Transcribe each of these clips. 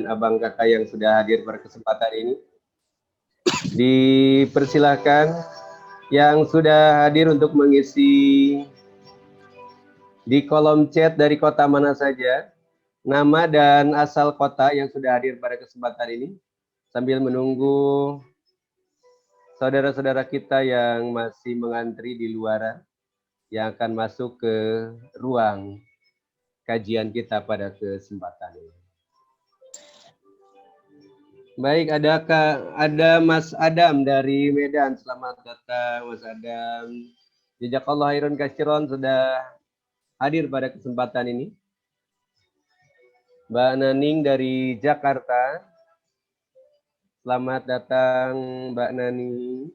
abang kakak yang sudah hadir pada kesempatan ini. Dipersilahkan yang sudah hadir untuk mengisi di kolom chat dari kota mana saja, nama dan asal kota yang sudah hadir pada kesempatan ini, sambil menunggu saudara-saudara kita yang masih mengantri di luaran, yang akan masuk ke ruang kajian kita pada kesempatan ini. Baik, ada Mas Adam dari Medan. Selamat datang Mas Adam. Jazakallah khairan katsiran sudah hadir pada kesempatan ini. Mbak Naning dari Jakarta. Selamat datang Mbak Naning.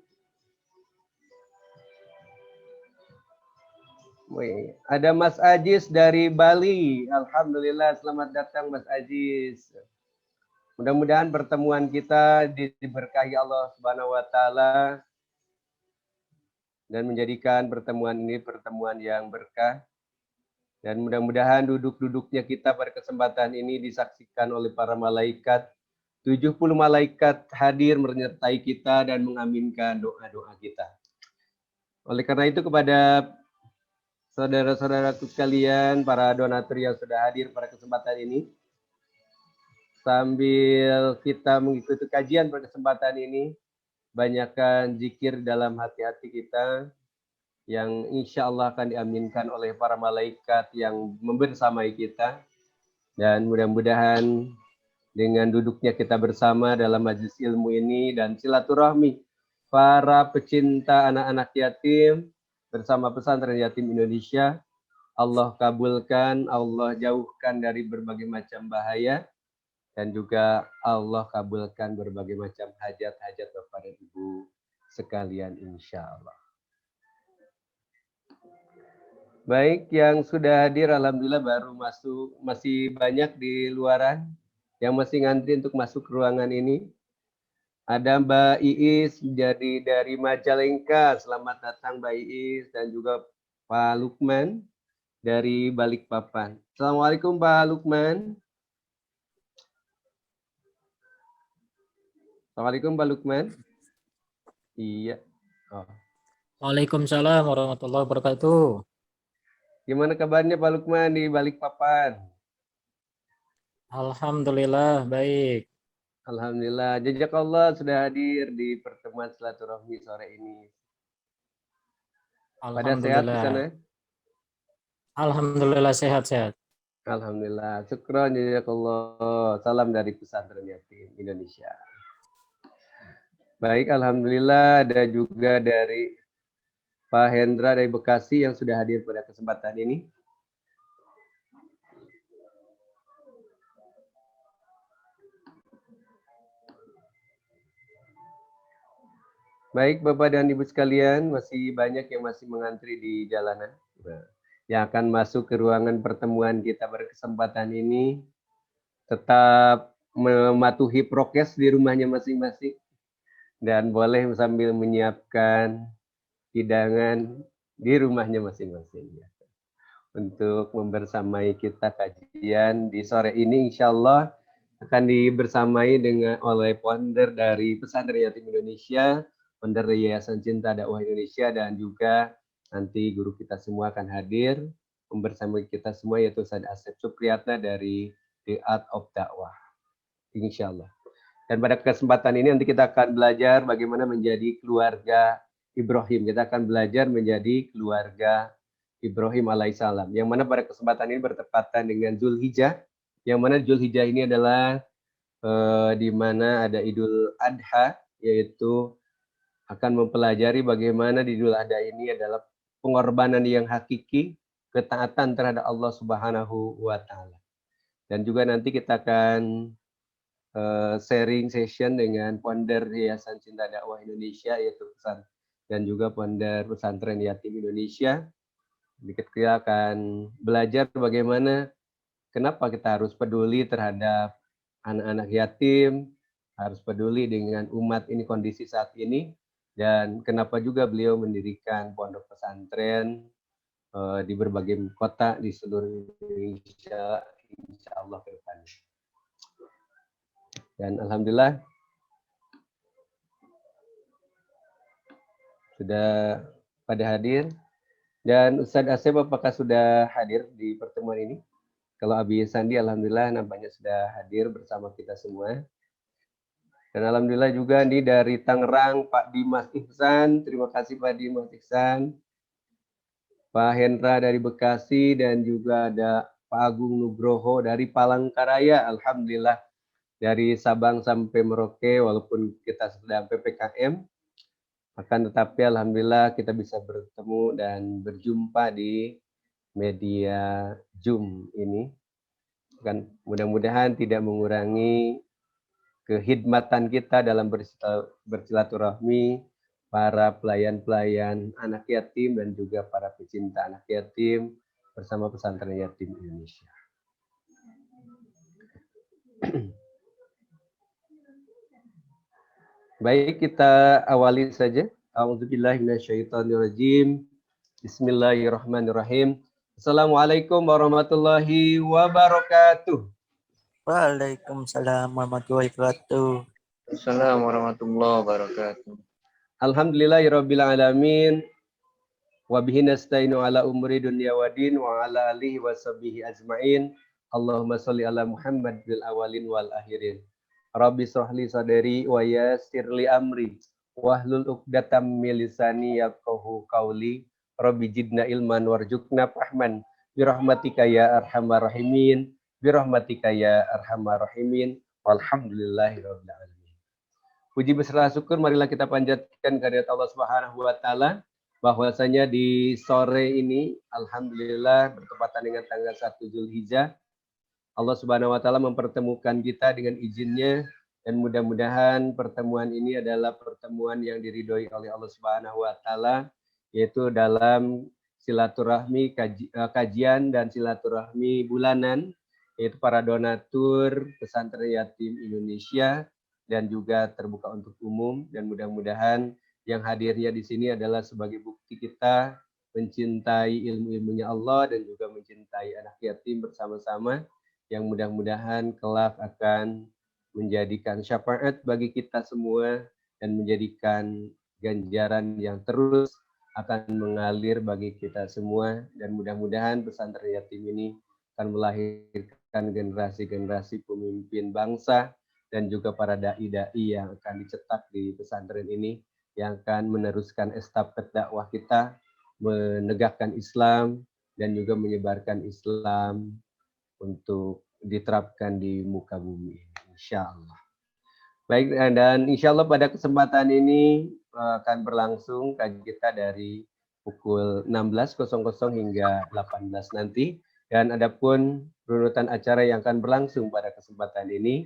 Ada Mas Ajis dari Bali. Alhamdulillah, selamat datang Mas Ajis. Mudah-mudahan pertemuan kita diberkahi Allah Subhanahu wa taala dan menjadikan pertemuan ini pertemuan yang berkah. Dan mudah-mudahan duduk-duduknya kita pada kesempatan ini disaksikan oleh para malaikat. 70 malaikat hadir menyertai kita dan mengaminkan doa-doa kita. Oleh karena itu kepada saudara-saudaraku sekalian, para donatur yang sudah hadir pada kesempatan ini, sambil kita mengikuti kajian pada kesempatan ini, banyakkan zikir dalam hati-hati kita yang insya Allah akan diaminkan oleh para malaikat yang membersamai kita. Dan mudah-mudahan dengan duduknya kita bersama dalam majelis ilmu ini dan silaturahmi para pecinta anak-anak yatim bersama Pesantren Yatim Indonesia, Allah kabulkan, Allah jauhkan dari berbagai macam bahaya, dan juga Allah kabulkan berbagai macam hajat-hajat Bapak dan Ibu sekalian insya Allah. Baik, yang sudah hadir alhamdulillah baru masuk, masih banyak di luaran yang masih ngantri untuk masuk ke ruangan ini. Ada Mbak Iis dari Majalengka, selamat datang Mbak Iis, dan juga Pak Lukman dari Balikpapan. Assalamualaikum Pak Lukman. Assalamualaikum Pak Lukman. Iya. Oh. Waalaikumsalam warahmatullahi wabarakatuh. Gimana kabarnya Pak Lukman di Balikpapan? Alhamdulillah baik. Alhamdulillah. Jazakallah sudah hadir di pertemuan silaturahmi sore ini. Pada sehat di sana? Alhamdulillah sehat-sehat. Alhamdulillah. Syukron jazakallah. Salam dari Pesantren Yatim Indonesia. Baik, alhamdulillah ada juga dari Pak Hendra dari Bekasi yang sudah hadir pada kesempatan ini. Baik, Bapak dan Ibu sekalian, masih banyak yang masih mengantri di jalanan. Yang akan masuk ke ruangan pertemuan kita pada kesempatan ini, tetap mematuhi prokes di rumahnya masing-masing dan boleh sambil menyiapkan hidangan di rumahnya masing-masing. Untuk membersamai kita kajian di sore ini, insya Allah akan dibersamai oleh founder dari Pesantren Yatim Indonesia, founder Yayasan Cinta Dakwah Indonesia, dan juga nanti guru kita semua akan hadir membersamai kita semua, yaitu Ustaz Asep Supriyatna dari The Art of Dakwah. Insya Allah. Dan pada kesempatan ini nanti kita akan belajar bagaimana menjadi keluarga Ibrahim. Kita akan belajar menjadi keluarga Ibrahim alaihissalam. Yang mana pada kesempatan ini bertepatan dengan Zulhijjah. Yang mana Zulhijjah ini adalah di mana ada Idul Adha, yaitu akan mempelajari bagaimana di Idul Adha ini adalah pengorbanan yang hakiki, ketaatan terhadap Allah Subhanahu wa taala. Dan juga nanti kita akan sharing session dengan founder Yayasan Cinta Dakwah Indonesia, yaitu dan juga founder Pesantren Yatim Indonesia. Kita akan belajar bagaimana kenapa kita harus peduli terhadap anak-anak yatim, harus peduli dengan umat ini kondisi saat ini, dan kenapa juga beliau mendirikan pondok pesantren di berbagai kota di seluruh Indonesia, insya Allah ke depannya. Dan alhamdulillah sudah pada hadir. Dan Ustadz Asep apakah sudah hadir di pertemuan ini? Kalau Abi Sandi alhamdulillah nampaknya sudah hadir bersama kita semua. Dan alhamdulillah juga nih dari Tangerang Pak Dimas Ihsan, terima kasih Pak Dimas Ihsan. Pak Hendra dari Bekasi dan juga ada Pak Agung Nugroho dari Palangkaraya, alhamdulillah dari Sabang sampai Merauke walaupun kita sedang PPKM, akan tetapi alhamdulillah kita bisa bertemu dan berjumpa di media Zoom ini. Kan mudah-mudahan tidak mengurangi kehidmatan kita dalam bersilaturahmi para pelayan-pelayan anak yatim dan juga para pecinta anak yatim bersama Pesantren Yatim Indonesia. Baik, kita awali saja. A'udzubillahi minasyaitonirrajim. Bismillahirrahmanirrahim. Assalamualaikum warahmatullahi wabarakatuh. Waalaikumsalam warahmatullahi wabarakatuh. Assalamualaikum warahmatullahi wabarakatuh. Alhamdulillahirabbil alamin. Wa bihi nasta'inu ala umuri dunya waddin wa ala alihi washabihi ajmain. Allahumma shalli ala Muhammad bil awalin wal akhirin. Rabbi shrah li sadri wa yassir li amri wahlul 'uqdatam min lisani yafqahu qawli. Rabbi zidna ilman warzuqna fahman bi rahmatika ya arhamar rahimin. Birahmatika ya arhamar rahimin. Walhamdulillahirabbil alamin. Puji beserta syukur marilah kita panjatkan kehadirat Allah Subhanahu wa taala bahwasanya di sore ini alhamdulillah bertepatan dengan tanggal 1 Zulhijjah Allah Subhanahu wa taala mempertemukan kita dengan izinnya dan mudah-mudahan pertemuan ini adalah pertemuan yang diridhoi oleh Allah Subhanahu wa taala yaitu dalam silaturahmi kajian dan silaturahmi bulanan yaitu para donatur Pesantren Yatim Indonesia dan juga terbuka untuk umum dan mudah-mudahan yang hadirnya di sini adalah sebagai bukti kita mencintai ilmu-ilmunya Allah dan juga mencintai anak yatim bersama-sama yang mudah-mudahan kelak akan menjadikan syafaat bagi kita semua dan menjadikan ganjaran yang terus akan mengalir bagi kita semua dan mudah-mudahan pesantren yatim ini akan melahirkan generasi-generasi pemimpin bangsa dan juga para dai-dai yang akan dicetak di pesantren ini yang akan meneruskan estafet dakwah kita, menegakkan Islam dan juga menyebarkan Islam untuk diterapkan di muka bumi, insya Allah. Baik, dan insya Allah pada kesempatan ini akan berlangsung kajian kita dari pukul 16.00 hingga 18 nanti. Dan adapun runutan acara yang akan berlangsung pada kesempatan ini,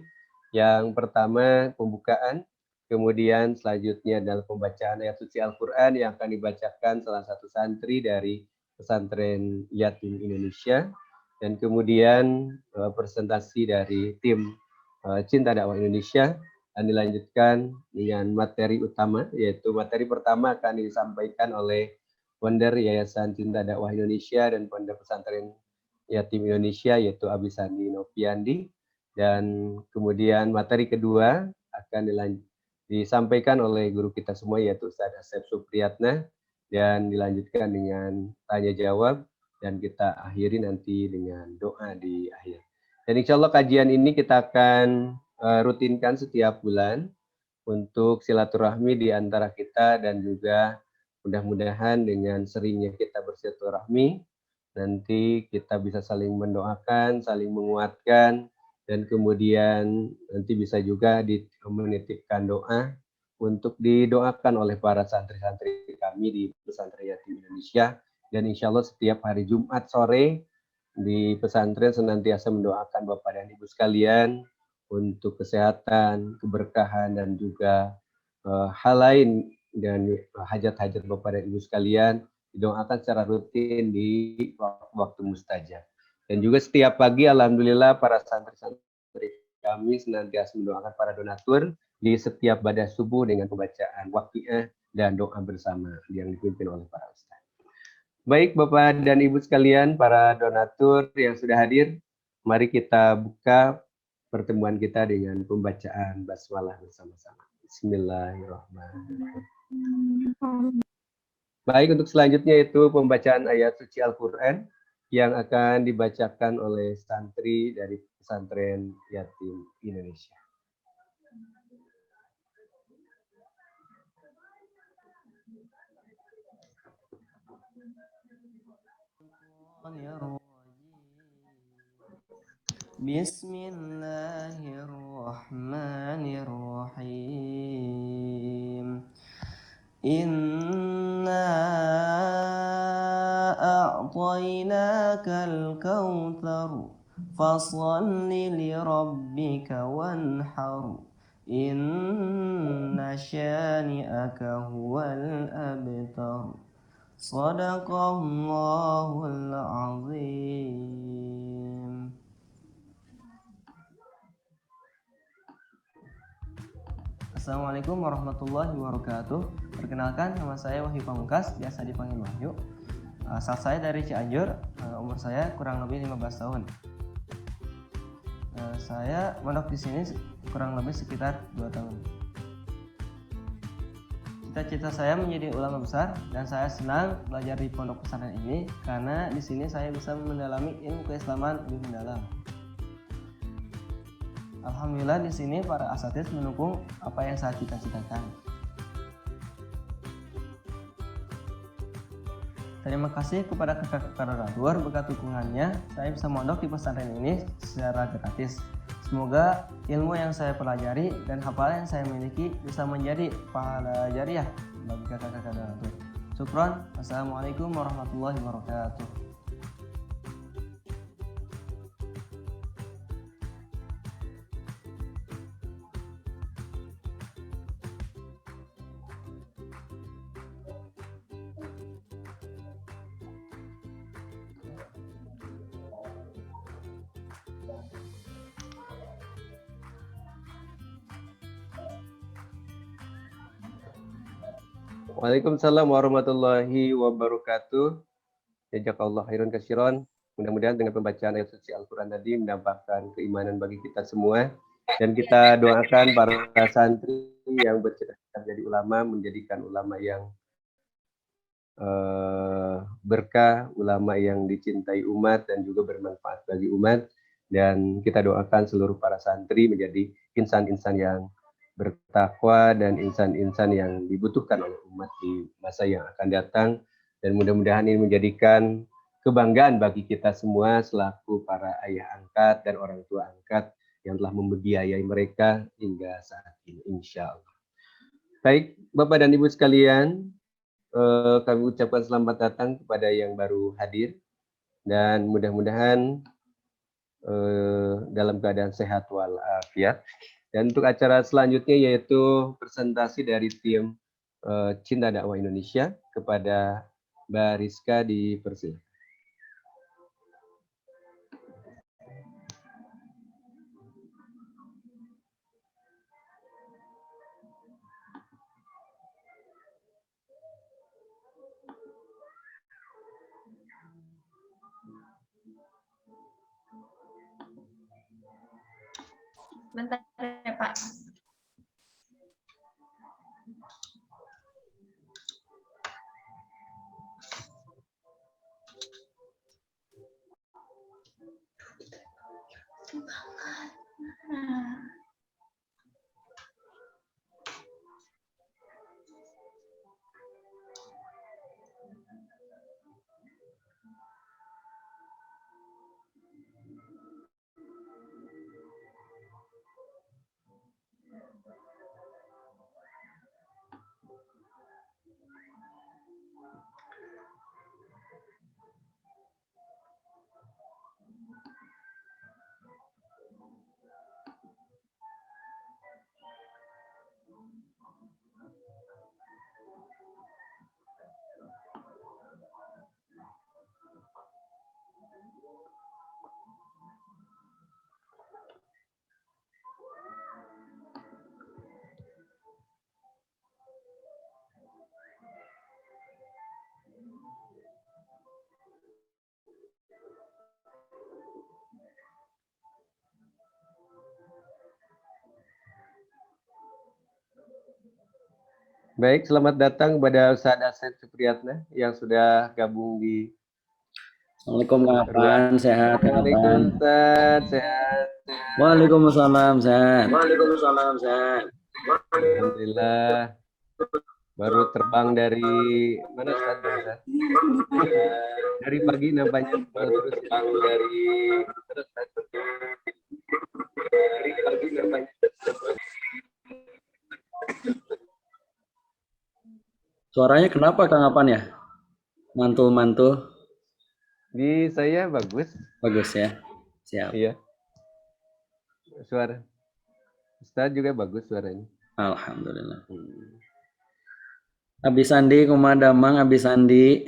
yang pertama pembukaan, kemudian selanjutnya adalah pembacaan ayat suci Al-Quran yang akan dibacakan salah satu santri dari Pesantren Yatim Indonesia, dan kemudian presentasi dari tim Cinta Dakwah Indonesia, dan dilanjutkan dengan materi utama, yaitu materi pertama akan disampaikan oleh founder Yayasan Cinta Dakwah Indonesia dan founder Pesantren Yatim Indonesia, yaitu Abi Sandi Noviandi, dan kemudian materi kedua akan disampaikan oleh guru kita semua, yaitu Ustadz Asep Supriyatna, dan dilanjutkan dengan tanya jawab, dan kita akhiri nanti dengan doa di akhir. Dan insya Allah kajian ini kita akan rutinkan setiap bulan untuk silaturahmi di antara kita dan juga mudah-mudahan dengan seringnya kita bersilaturahmi nanti kita bisa saling mendoakan, saling menguatkan, dan kemudian nanti bisa juga menitipkan doa untuk didoakan oleh para santri-santri kami di Pesantren Yatim Indonesia. Dan insya Allah setiap hari Jumat sore di pesantren senantiasa mendoakan Bapak dan Ibu sekalian untuk kesehatan, keberkahan, dan juga hal lain dan hajat-hajat Bapak dan Ibu sekalian didoakan secara rutin di waktu mustajab. Dan juga setiap pagi alhamdulillah para santri-santri kami senantiasa mendoakan para donatur di setiap badah subuh dengan pembacaan waqiah dan doa bersama yang dipimpin oleh para ustaz. Baik Bapak dan Ibu sekalian, para donatur yang sudah hadir, mari kita buka pertemuan kita dengan pembacaan basmalah bersama-sama. Bismillahirrahmanirrahim. Baik, untuk selanjutnya itu pembacaan ayat suci Al-Quran yang akan dibacakan oleh santri dari Pesantren Yatim Indonesia. Bismillahirrahmanirrahim. Inna a'tainakal kautsar fashalli li rabbika wanhar. Inna syani'aka huwal abtar. Shadaqallahul azim. Assalamualaikum warahmatullahi wabarakatuh. Perkenalkan, nama saya Wahyu Pamungkas, biasa dipanggil Wahyu. Asal saya dari Cianjur, umur saya kurang lebih 15 tahun. Saya mondok di sini kurang lebih sekitar 2 tahun. Cita-cita saya menjadi ulama besar dan saya senang belajar di pondok pesantren ini karena di sini saya bisa mendalami ilmu keislaman lebih mendalam. Alhamdulillah di sini para asatidz mendukung apa yang saya cita-citakan. Terima kasih kepada kakak-kakak donatur, berkat dukungannya saya bisa mondok di pesantren ini secara gratis. Semoga ilmu yang saya pelajari dan hafalan yang saya miliki bisa menjadi pahala jariah bagi kakak-kakak donatur. Syukron. Assalamualaikum warahmatullahi wabarakatuh. Waalaikumsalam warahmatullahi wabarakatuh. Jazakallah khairan katsiran. Mudah-mudahan dengan pembacaan ayat suci Al-Quran tadi menambahkan keimanan bagi kita semua. Dan kita doakan para santri yang bercita-cita menjadi ulama, menjadikan ulama yang berkah, ulama yang dicintai umat dan juga bermanfaat bagi umat. Dan kita doakan seluruh para santri menjadi insan-insan yang bertakwa dan insan-insan yang dibutuhkan oleh umat di masa yang akan datang, dan mudah-mudahan ini menjadikan kebanggaan bagi kita semua selaku para ayah angkat dan orang tua angkat yang telah membiayai mereka hingga saat ini, insya Allah. Baik, Bapak dan Ibu sekalian, kami ucapkan selamat datang kepada yang baru hadir dan mudah-mudahan dalam keadaan sehat walafiat. Dan untuk acara selanjutnya yaitu presentasi dari tim Cinta Dakwah Indonesia kepada Mbak Rizka dipersilakan. Bentar ya Pak. Baik, selamat datang kepada Ustadz Asep Supriyatna yang sudah gabung di Assalamualaikum Kang Afan, sehat Kang Waalaikumsalam, Afan. Ustadz, sehat. Waalaikumsalam, sehat. Alhamdulillah. Baru terbang dari mana Ustadz? Ustadz? Dari pagi nampaknya baru terus terbang dari pagi nampaknya. Suaranya kenapa Kang Afan ya? Mantul-mantul. Di saya bagus. Bagus ya. Siap. Iya. Suara Ustadz juga bagus suaranya. Alhamdulillah. Abi Sandi, kumaha damang Abi Sandi.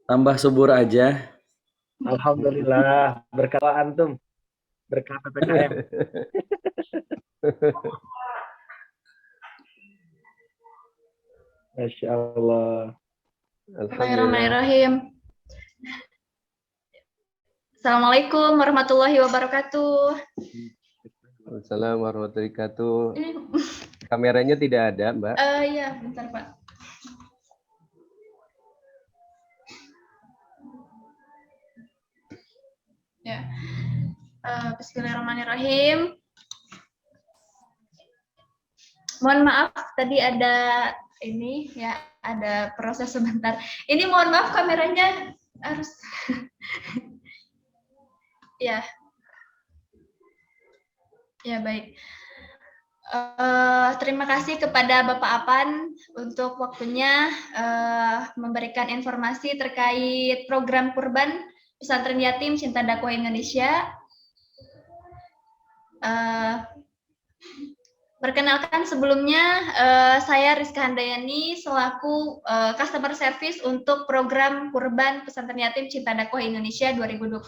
Tambah subur aja. Alhamdulillah, berkah antum, berkah PPKM. Masya Allah. Alhamdulillah. Bismillahirrahmanirrahim. Assalamualaikum warahmatullahi wabarakatuh. Assalamualaikum warahmatullahi wabarakatuh. Ini, Kameranya tidak ada, Mbak. iya, bentar Pak. Ya, Bismillahirrahmanirrahim. Mohon maaf, tadi ada ini ya, ada proses sebentar. Ini mohon maaf kameranya harus ya. Ya, baik. Terima kasih kepada Bapak Apan untuk waktunya memberikan informasi terkait program kurban Pesantren Yatim Cinta Dakwah Indonesia. Perkenalkan sebelumnya, saya Rizka Handayani selaku Customer Service untuk program Kurban Pesantren Yatim Cinta Dakwah Indonesia 2021.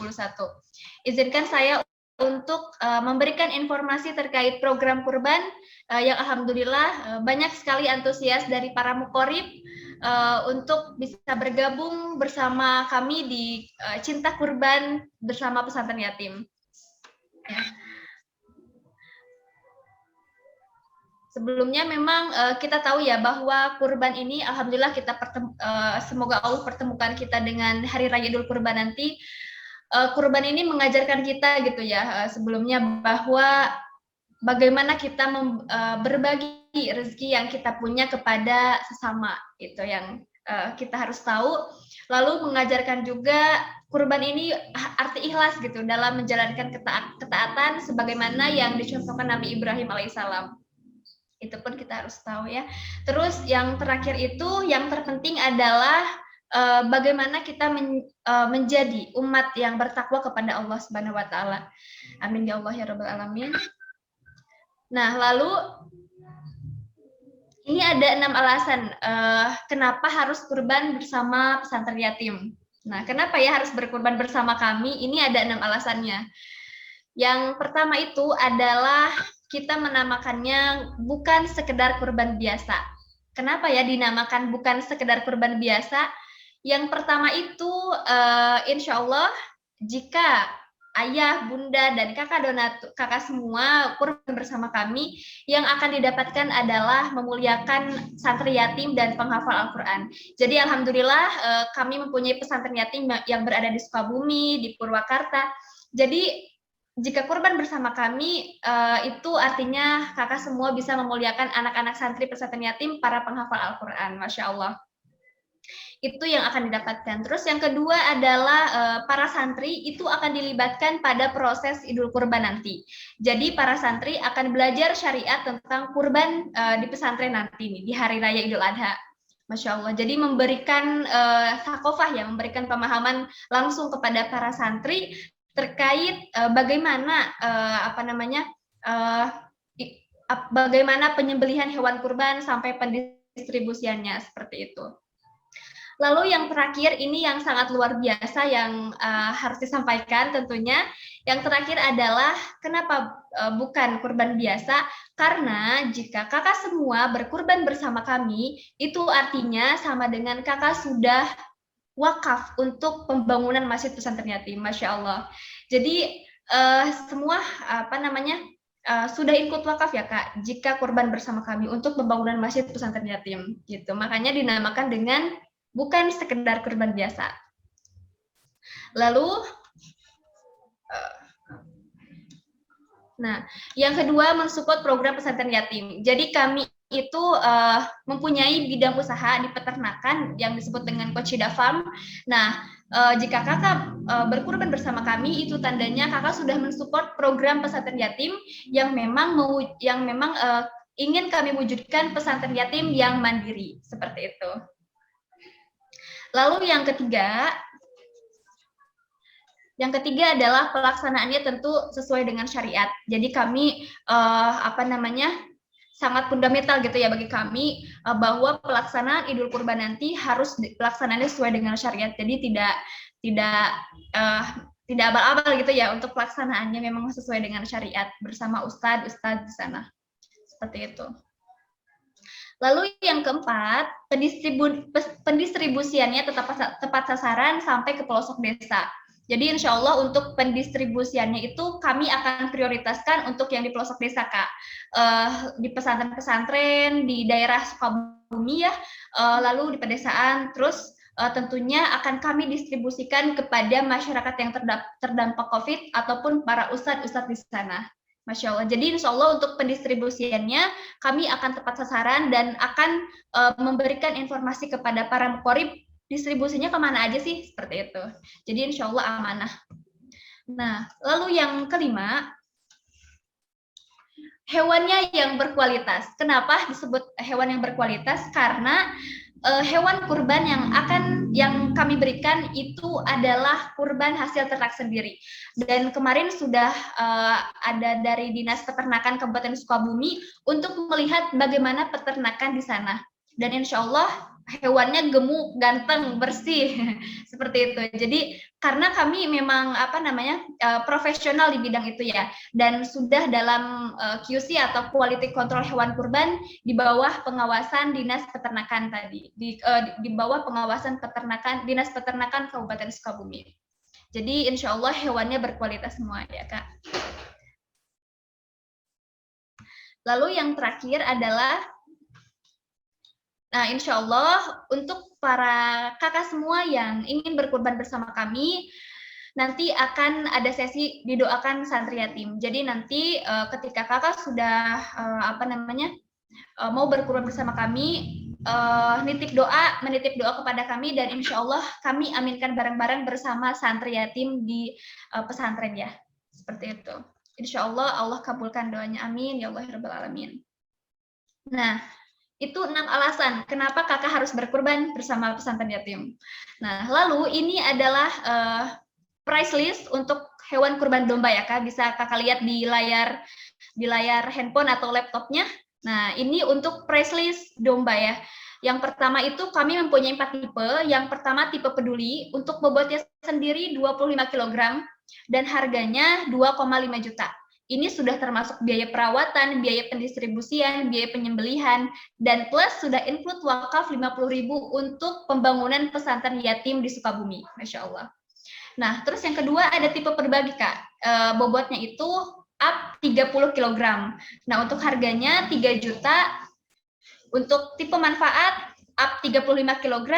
Izinkan saya untuk memberikan informasi terkait program kurban yang alhamdulillah banyak sekali antusias dari para mukorib untuk bisa bergabung bersama kami di Cinta Kurban bersama Pesantren Yatim. Ya. Sebelumnya memang kita tahu ya bahwa kurban ini alhamdulillah kita semoga Allah pertemukan kita dengan Hari Raya Idul Kurban nanti. Kurban ini mengajarkan kita gitu ya sebelumnya bahwa bagaimana kita berbagi rezeki yang kita punya kepada sesama, itu yang kita harus tahu. Lalu mengajarkan juga kurban ini arti ikhlas gitu dalam menjalankan ketaatan sebagaimana yang dicontohkan Nabi Ibrahim alaihissalam. Itu pun kita harus tahu ya. Terus yang terakhir itu yang terpenting adalah bagaimana kita menjadi umat yang bertakwa kepada Allah Subhanahu wa taala. Amin ya Allah ya rabbal alamin. Nah, lalu ini ada 6 alasan kenapa harus kurban bersama pesantren yatim. Nah, kenapa ya harus berkurban bersama kami? Ini ada 6 alasannya. Yang pertama itu adalah kita menamakannya bukan sekedar kurban biasa. Kenapa ya dinamakan bukan sekedar kurban biasa? Yang pertama itu insya Allah jika ayah, bunda, dan kakak semua kurban bersama kami, yang akan didapatkan adalah memuliakan santri yatim dan penghafal Al-Quran. Jadi alhamdulillah kami mempunyai pesantren yatim yang berada di Sukabumi, di Purwakarta. Jadi jika kurban bersama kami, itu artinya kakak semua bisa memuliakan anak-anak santri pesantren yatim, para penghafal Al-Quran, Masya Allah. Itu yang akan didapatkan. Terus yang kedua adalah para santri itu akan dilibatkan pada proses Idul Kurban nanti. Jadi para santri akan belajar syariat tentang kurban di pesantren nanti nih, di Hari Raya Idul Adha. Masya Allah. Jadi memberikan sakofah ya, memberikan pemahaman langsung kepada para santri terkait bagaimana bagaimana penyembelihan hewan kurban sampai pendistribusiannya seperti itu. Lalu yang terakhir ini yang sangat luar biasa yang harus disampaikan tentunya. Yang terakhir adalah kenapa bukan kurban biasa? Karena jika kakak semua berkurban bersama kami, itu artinya sama dengan kakak sudah wakaf untuk pembangunan masjid pesantren yatim, Masya Allah. Jadi semua sudah ikut wakaf ya Kak, jika kurban bersama kami untuk pembangunan masjid pesantren yatim gitu. Makanya dinamakan dengan bukan sekedar kurban biasa. Lalu nah, yang kedua mensupport program pesantren yatim. Jadi kami itu mempunyai bidang usaha di peternakan yang disebut dengan Kochida Farm. Nah, jika kakak berkurban bersama kami, itu tandanya kakak sudah mensupport program pesantren yatim yang memang ingin kami wujudkan pesantren yatim yang mandiri, seperti itu. Lalu yang ketiga adalah pelaksanaannya tentu sesuai dengan syariat. Jadi kami sangat fundamental gitu ya bagi kami bahwa pelaksanaan Idul Kurban nanti harus pelaksanaannya sesuai dengan syariat. Jadi tidak abal-abal gitu ya, untuk pelaksanaannya memang sesuai dengan syariat bersama ustadz di sana. Seperti itu. Lalu yang keempat, pendistribusiannya tepat sasaran sampai ke pelosok desa. Jadi insya Allah untuk pendistribusiannya itu kami akan prioritaskan untuk yang di pelosok desa Kak, di pesantren-pesantren di daerah Sukabumi ya, lalu di pedesaan, terus tentunya akan kami distribusikan kepada masyarakat yang terdampak COVID ataupun para ustadz di sana. Masya Allah. Jadi insya Allah untuk pendistribusiannya kami akan tepat sasaran dan akan memberikan informasi kepada para muqorib distribusinya kemana aja sih, seperti itu. Jadi insya Allah amanah. Nah, lalu yang kelima, hewannya yang berkualitas. Kenapa disebut hewan yang berkualitas? Karena hewan kurban yang kami berikan itu adalah kurban hasil ternak sendiri. Dan kemarin sudah ada dari Dinas Peternakan Kabupaten Sukabumi untuk melihat bagaimana peternakan di sana. Dan insya Allah hewannya gemuk, ganteng, bersih, seperti itu. Jadi karena kami memang profesional di bidang itu ya, dan sudah dalam QC atau quality control hewan kurban di bawah pengawasan Dinas Peternakan tadi, di bawah pengawasan Dinas Peternakan Kabupaten Sukabumi. Jadi insya Allah hewannya berkualitas semua ya Kak. Lalu yang terakhir adalah nah, insya Allah untuk para kakak semua yang ingin berkurban bersama kami, nanti akan ada sesi didoakan santri yatim. Jadi nanti ketika kakak sudah mau berkurban bersama kami, menitip doa kepada kami, dan insya Allah kami aminkan bareng-bareng bersama santri yatim di pesantren ya. Seperti itu. Insya Allah Allah kabulkan doanya. Amin ya Allah rabbal alamin. Nah, itu 6 alasan kenapa kakak harus berkurban bersama pesantren yatim. Nah, lalu ini adalah price list untuk hewan kurban domba ya Kak. Bisa kakak lihat di layar handphone atau laptopnya. Nah, ini untuk price list domba ya. Yang pertama itu kami mempunyai 4 tipe. Yang pertama tipe peduli, untuk bobotnya sendiri 25 kg dan harganya 2,5 juta. Ini sudah termasuk biaya perawatan, biaya pendistribusian, biaya penyembelihan, dan plus sudah include wakaf 50.000 untuk pembangunan pesantren yatim di Sukabumi. Masya Allah. Nah, terus yang kedua ada tipe berbagi Kak. Bobotnya itu up 30 kg. Nah, untuk harganya 3 juta. Untuk tipe manfaat up 35 kg,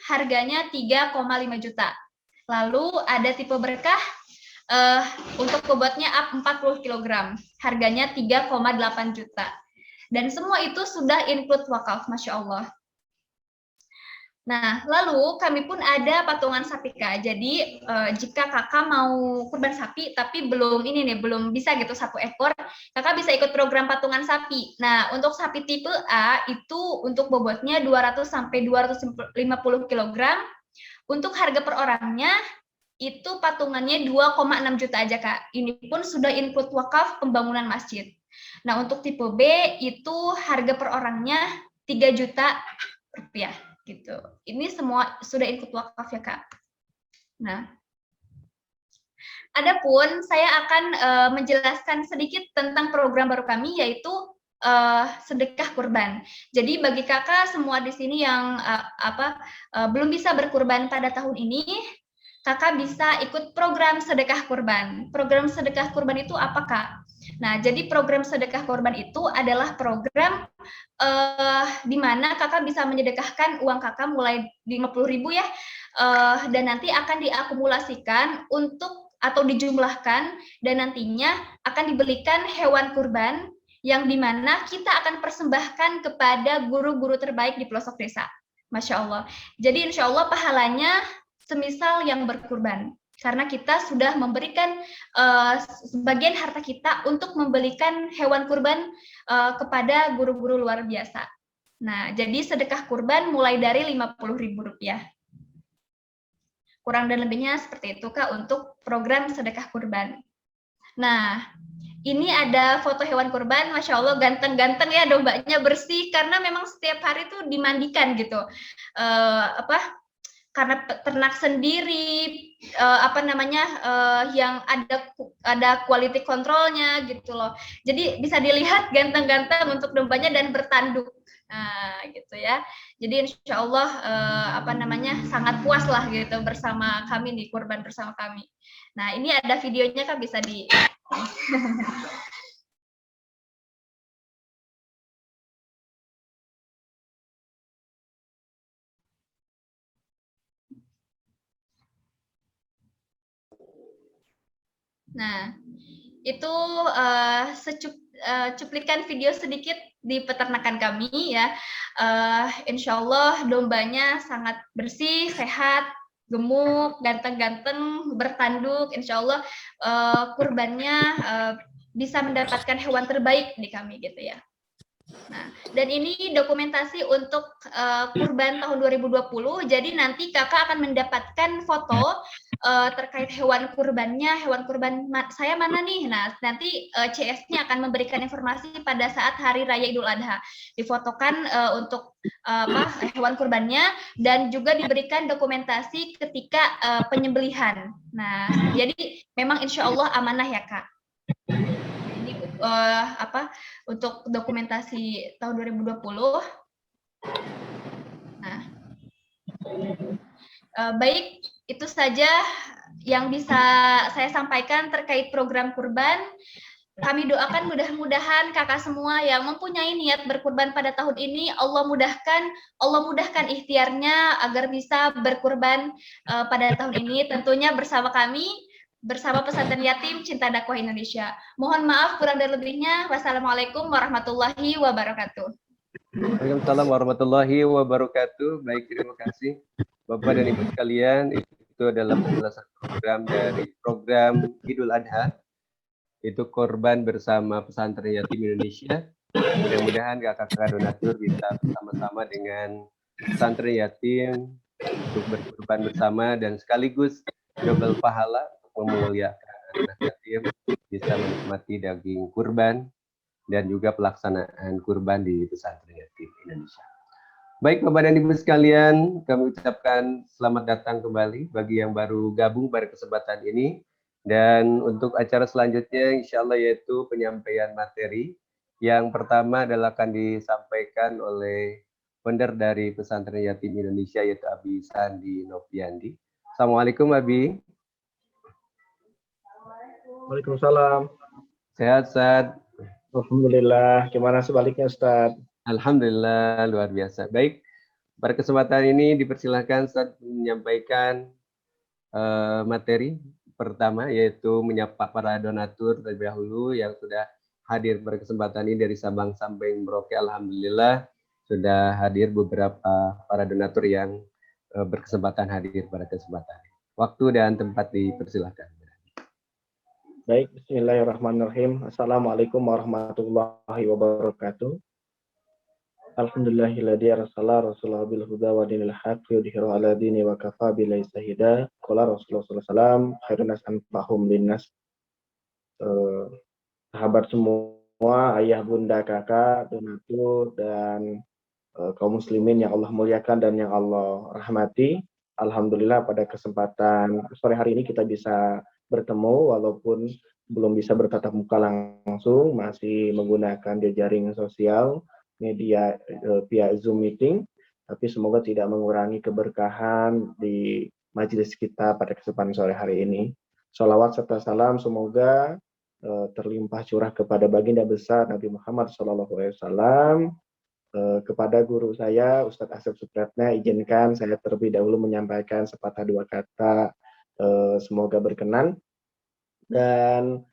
harganya 3,5 juta. Lalu ada tipe berkah. Untuk bobotnya up 40 kg, harganya 3,8 juta. Dan semua itu sudah include wakaf, Masya Allah. Nah, lalu kami pun ada patungan sapi Kak. Jadi jika kakak mau kurban sapi tapi belum bisa gitu 1 ekor, kakak bisa ikut program patungan sapi. Nah, untuk sapi tipe A itu untuk bobotnya 200 sampai 250 kg. Untuk harga per orangnya itu patungannya 2,6 juta aja Kak. Ini pun sudah include wakaf pembangunan masjid. Nah, untuk tipe B itu harga per orangnya 3 juta rupiah gitu. Ini semua sudah include wakaf ya Kak. Nah, adapun saya akan menjelaskan sedikit tentang program baru kami, yaitu sedekah kurban. Jadi bagi kakak semua di sini yang belum bisa berkurban pada tahun ini, Kakak bisa ikut program sedekah kurban. Program sedekah kurban itu apa, Kak? Nah, jadi program sedekah kurban itu adalah program di mana kakak bisa menyedekahkan uang kakak mulai 50.000 ya, dan nanti akan diakumulasikan untuk atau dijumlahkan dan nantinya akan dibelikan hewan kurban yang dimana kita akan persembahkan kepada guru-guru terbaik di pelosok desa. Masya Allah. Jadi insya Allah pahalanya semisal yang berkurban. Karena kita sudah memberikan sebagian harta kita untuk membelikan hewan kurban kepada guru-guru luar biasa. Nah, jadi sedekah kurban mulai dari Rp50.000. Kurang dan lebihnya seperti itu, Kak, untuk program sedekah kurban. Nah, ini ada foto hewan kurban, Masya Allah ganteng-ganteng ya, dombanya bersih, karena memang setiap hari tuh dimandikan gitu. Karena ternak sendiri, yang ada quality controlnya gitu loh. Jadi bisa dilihat ganteng-ganteng untuk dombanya dan bertanduk. Nah, gitu ya. Jadi insya Allah sangat puas lah gitu bersama kami di kurban bersama kami. Nah, ini ada videonya Kak, bisa di Nah, itu cuplikan video sedikit di peternakan kami ya. Insya Allah dombanya sangat bersih, sehat, gemuk, ganteng-ganteng, bertanduk. Insya Allah kurbannya bisa mendapatkan hewan terbaik di kami gitu ya. Nah, dan ini dokumentasi untuk kurban tahun 2020. Jadi nanti kakak akan mendapatkan foto terkait hewan kurbannya, hewan kurban saya mana nih. Nah, nanti CS-nya akan memberikan informasi pada saat Hari Raya Idul Adha. Difotokan untuk hewan kurbannya dan juga diberikan dokumentasi ketika penyembelihan. Nah, jadi memang insya Allah amanah ya Kak. Untuk dokumentasi tahun 2020. Nah, baik, itu saja yang bisa saya sampaikan terkait program kurban. Kami doakan mudah-mudahan kakak semua yang mempunyai niat berkurban pada tahun ini, Allah mudahkan ikhtiarnya agar bisa berkurban pada tahun ini, tentunya bersama kami, bersama Pesantren Yatim Cinta Dakwah Indonesia. Mohon maaf kurang dan lebihnya. Wassalamualaikum warahmatullahi wabarakatuh. Waalaikumsalam warahmatullahi wabarakatuh. Baik, terima kasih Bapak dan Ibu sekalian. Itu adalah penjelasan program dari program Idul Adha, itu korban bersama Pesantren Yatim Indonesia. Mudah-mudahan kakak-kakak donatur bisa bersama-sama dengan Pesantren Yatim untuk berkorban bersama dan sekaligus double pahala memuliakan anak yatim, bisa menikmati daging kurban dan juga pelaksanaan kurban di Pesantren Yatim Indonesia. Baik Bapak dan Ibu sekalian, kami ucapkan selamat datang kembali bagi yang baru gabung pada kesempatan ini. Dan untuk acara selanjutnya insya Allah yaitu penyampaian materi. Yang pertama adalah akan disampaikan oleh founder dari Pesantren Yatim Indonesia yaitu Abi Sandi Noviandi. Assalamualaikum Abi. Waalaikumsalam. Sehat, Ustaz? Alhamdulillah. Gimana sebaliknya, Ustaz? Alhamdulillah, luar biasa. Baik, pada kesempatan ini dipersilahkan Ustaz menyampaikan materi pertama, yaitu menyapa para donatur terlebih dahulu yang sudah hadir pada kesempatan ini dari Sabang sampai Merauke. Alhamdulillah, sudah hadir beberapa para donatur yang berkesempatan hadir pada kesempatan ini. Waktu dan tempat dipersilahkan. Baik, bismillahirrahmanirrahim. Assalamualaikum warahmatullahi wabarakatuh. Alhamdulillahilladzi arsala rasulahu bil huda wa dinil haqqi yudhhiru 'ala dini wa kafa billahi shahida. Qala Rasulullah sallallahu alaihi wasallam, khairun nas anfa'uhum linnas. Sahabat semua, ayah, bunda, kakak, donatur dan kaum muslimin yang Allah muliakan dan yang Allah rahmati. Alhamdulillah pada kesempatan sore hari ini kita bisa bertemu walaupun belum bisa bertatap muka langsung, masih menggunakan jejaring sosial media via Zoom meeting, tapi semoga tidak mengurangi keberkahan di majelis kita pada kesempatan sore hari ini. Sholawat serta salam semoga terlimpah curah kepada baginda besar Nabi Muhammad SAW. Kepada guru saya, Ustadz Asep Supratna, izinkan saya terlebih dahulu menyampaikan sepatah dua kata, semoga berkenan, dan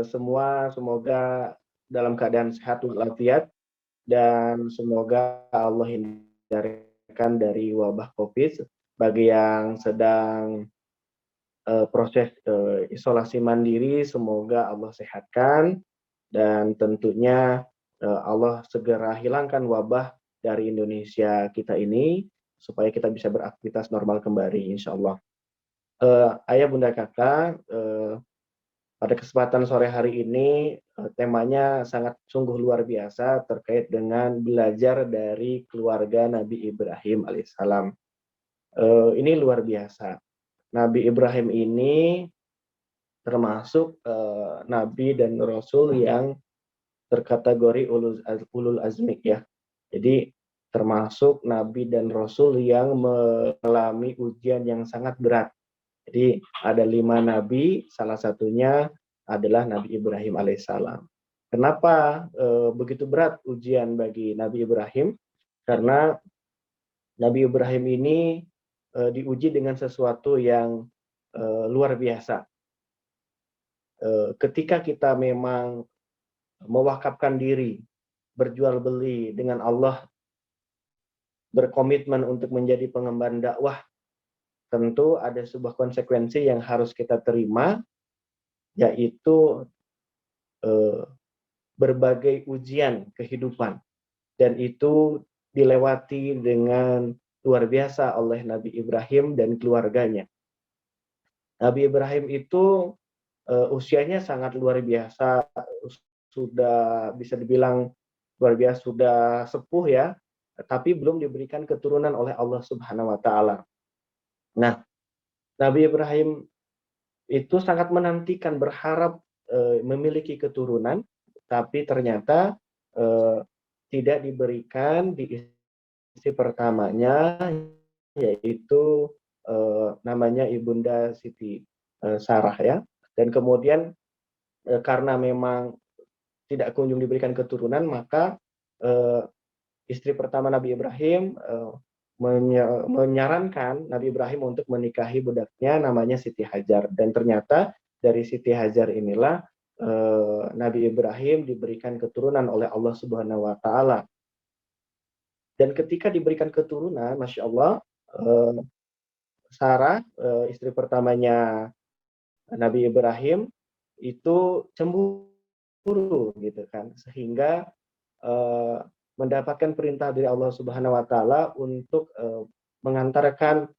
semua semoga dalam keadaan sehat walafiat, dan semoga Allah hindarkan dari wabah COVID. Bagi yang sedang proses isolasi mandiri, semoga Allah sehatkan, dan tentunya Allah segera hilangkan wabah dari Indonesia kita ini, supaya kita bisa beraktivitas normal kembali, insya Allah. Ayah bunda kakak, pada kesempatan sore hari ini temanya sangat sungguh luar biasa terkait dengan belajar dari keluarga Nabi Ibrahim alaihissalam. Ini luar biasa. Nabi Ibrahim ini termasuk Nabi dan Rasul yang terkategori ulul azmi ya. Jadi termasuk Nabi dan Rasul yang mengalami ujian yang sangat berat. Jadi ada 5 Nabi, salah satunya adalah Nabi Ibrahim alaihissalam. Kenapa begitu berat ujian bagi Nabi Ibrahim? Karena Nabi Ibrahim ini diuji dengan sesuatu yang luar biasa. Ketika kita memang mewakafkan diri, berjual beli dengan Allah, berkomitmen untuk menjadi pengemban dakwah, tentu ada sebuah konsekuensi yang harus kita terima, yaitu berbagai ujian kehidupan, dan itu dilewati dengan luar biasa oleh Nabi Ibrahim dan keluarganya. Nabi Ibrahim itu usianya sangat luar biasa, sudah bisa dibilang luar biasa, sudah sepuh ya, tapi belum diberikan keturunan oleh Allah Subhanahu wa taala. Nah, Nabi Ibrahim itu sangat menantikan, berharap memiliki keturunan, tapi ternyata tidak diberikan di istri pertamanya, yaitu namanya Ibunda Siti Sarah ya. Dan kemudian karena memang tidak kunjung diberikan keturunan, maka istri pertama Nabi Ibrahim menyarankan Nabi Ibrahim untuk menikahi budaknya namanya Siti Hajar. Dan ternyata dari Siti Hajar inilah Nabi Ibrahim diberikan keturunan oleh Allah Subhanahu wa taala. Dan ketika diberikan keturunan, Masya Allah, Sarah, istri pertamanya Nabi Ibrahim, itu cemburu gitu kan, sehingga mendapatkan perintah dari Allah Subhanahu wa taala untuk mengantarkan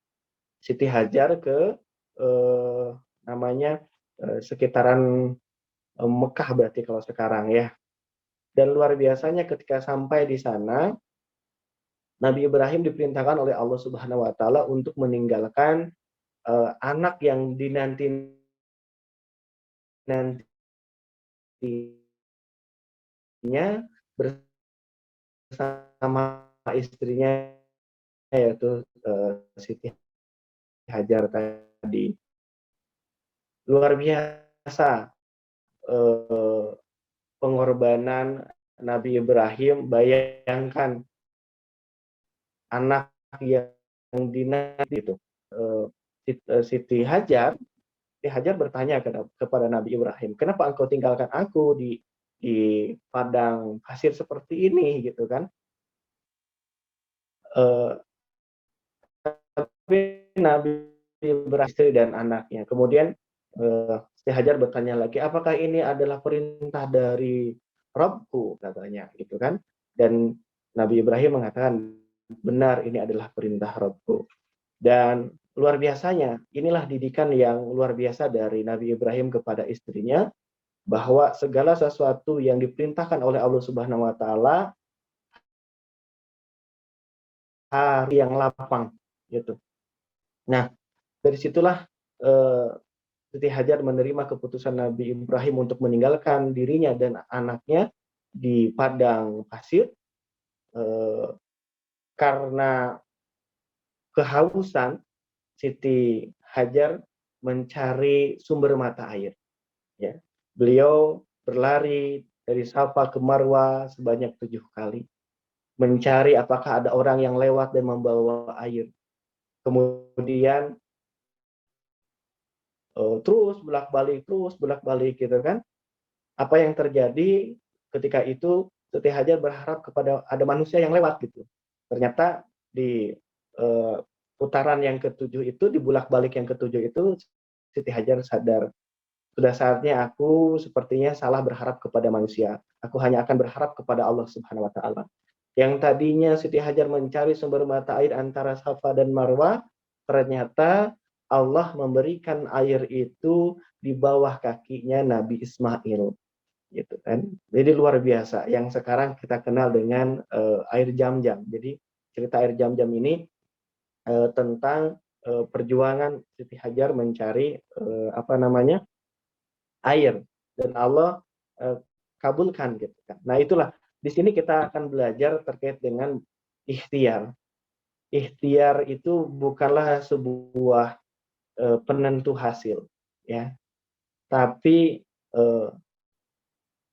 Siti Hajar ke namanya sekitaran Mekah berarti kalau sekarang ya. Dan luar biasanya ketika sampai di sana, Nabi Ibrahim diperintahkan oleh Allah Subhanahu wa taala untuk meninggalkan anak yang dinantinya bersama istrinya, yaitu Siti Hajar tadi. Luar biasa pengorbanan Nabi Ibrahim. Bayangkan anak yang dinanti itu. Siti Hajar bertanya kepada Nabi Ibrahim, kenapa engkau tinggalkan aku di padang pasir seperti ini gitu kan? Tapi Nabi Ibrahim dan anaknya. Kemudian Siti Hajar bertanya lagi, apakah ini adalah perintah dari Rabbku, katanya gitu kan? Dan Nabi Ibrahim mengatakan, benar, ini adalah perintah Rabbku. Dan luar biasanya, inilah didikan yang luar biasa dari Nabi Ibrahim kepada istrinya, bahwa segala sesuatu yang diperintahkan oleh Allah Subhanahu wa taala hari yang lapang gitu. Nah, dari situlah Siti Hajar menerima keputusan Nabi Ibrahim untuk meninggalkan dirinya dan anaknya di padang pasir karena kehausan Siti Hajar mencari sumber mata air. Ya. Beliau berlari dari Safa ke Marwa sebanyak 7 kali. Mencari apakah ada orang yang lewat dan membawa air. Kemudian terus bolak-balik gitu kan. Apa yang terjadi ketika itu Siti Hajar berharap kepada ada manusia yang lewat gitu. Ternyata di putaran yang ketujuh itu, di bolak-balik yang ketujuh itu, Siti Hajar sadar, sudah saatnya aku sepertinya salah berharap kepada manusia. Aku hanya akan berharap kepada Allah Subhanahu wa Ta'ala. Yang tadinya Siti Hajar mencari sumber mata air antara Safa dan Marwa, ternyata Allah memberikan air itu di bawah kakinya Nabi Ismail, gitu kan. Jadi luar biasa. Yang sekarang kita kenal dengan air Jam-Jam. Jadi cerita air Jam-Jam ini tentang perjuangan Siti Hajar mencari air, dan Allah kabulkan, gitu kan. Nah, itulah di sini kita akan belajar terkait dengan ikhtiar. Ikhtiar itu bukanlah sebuah penentu hasil, ya, tapi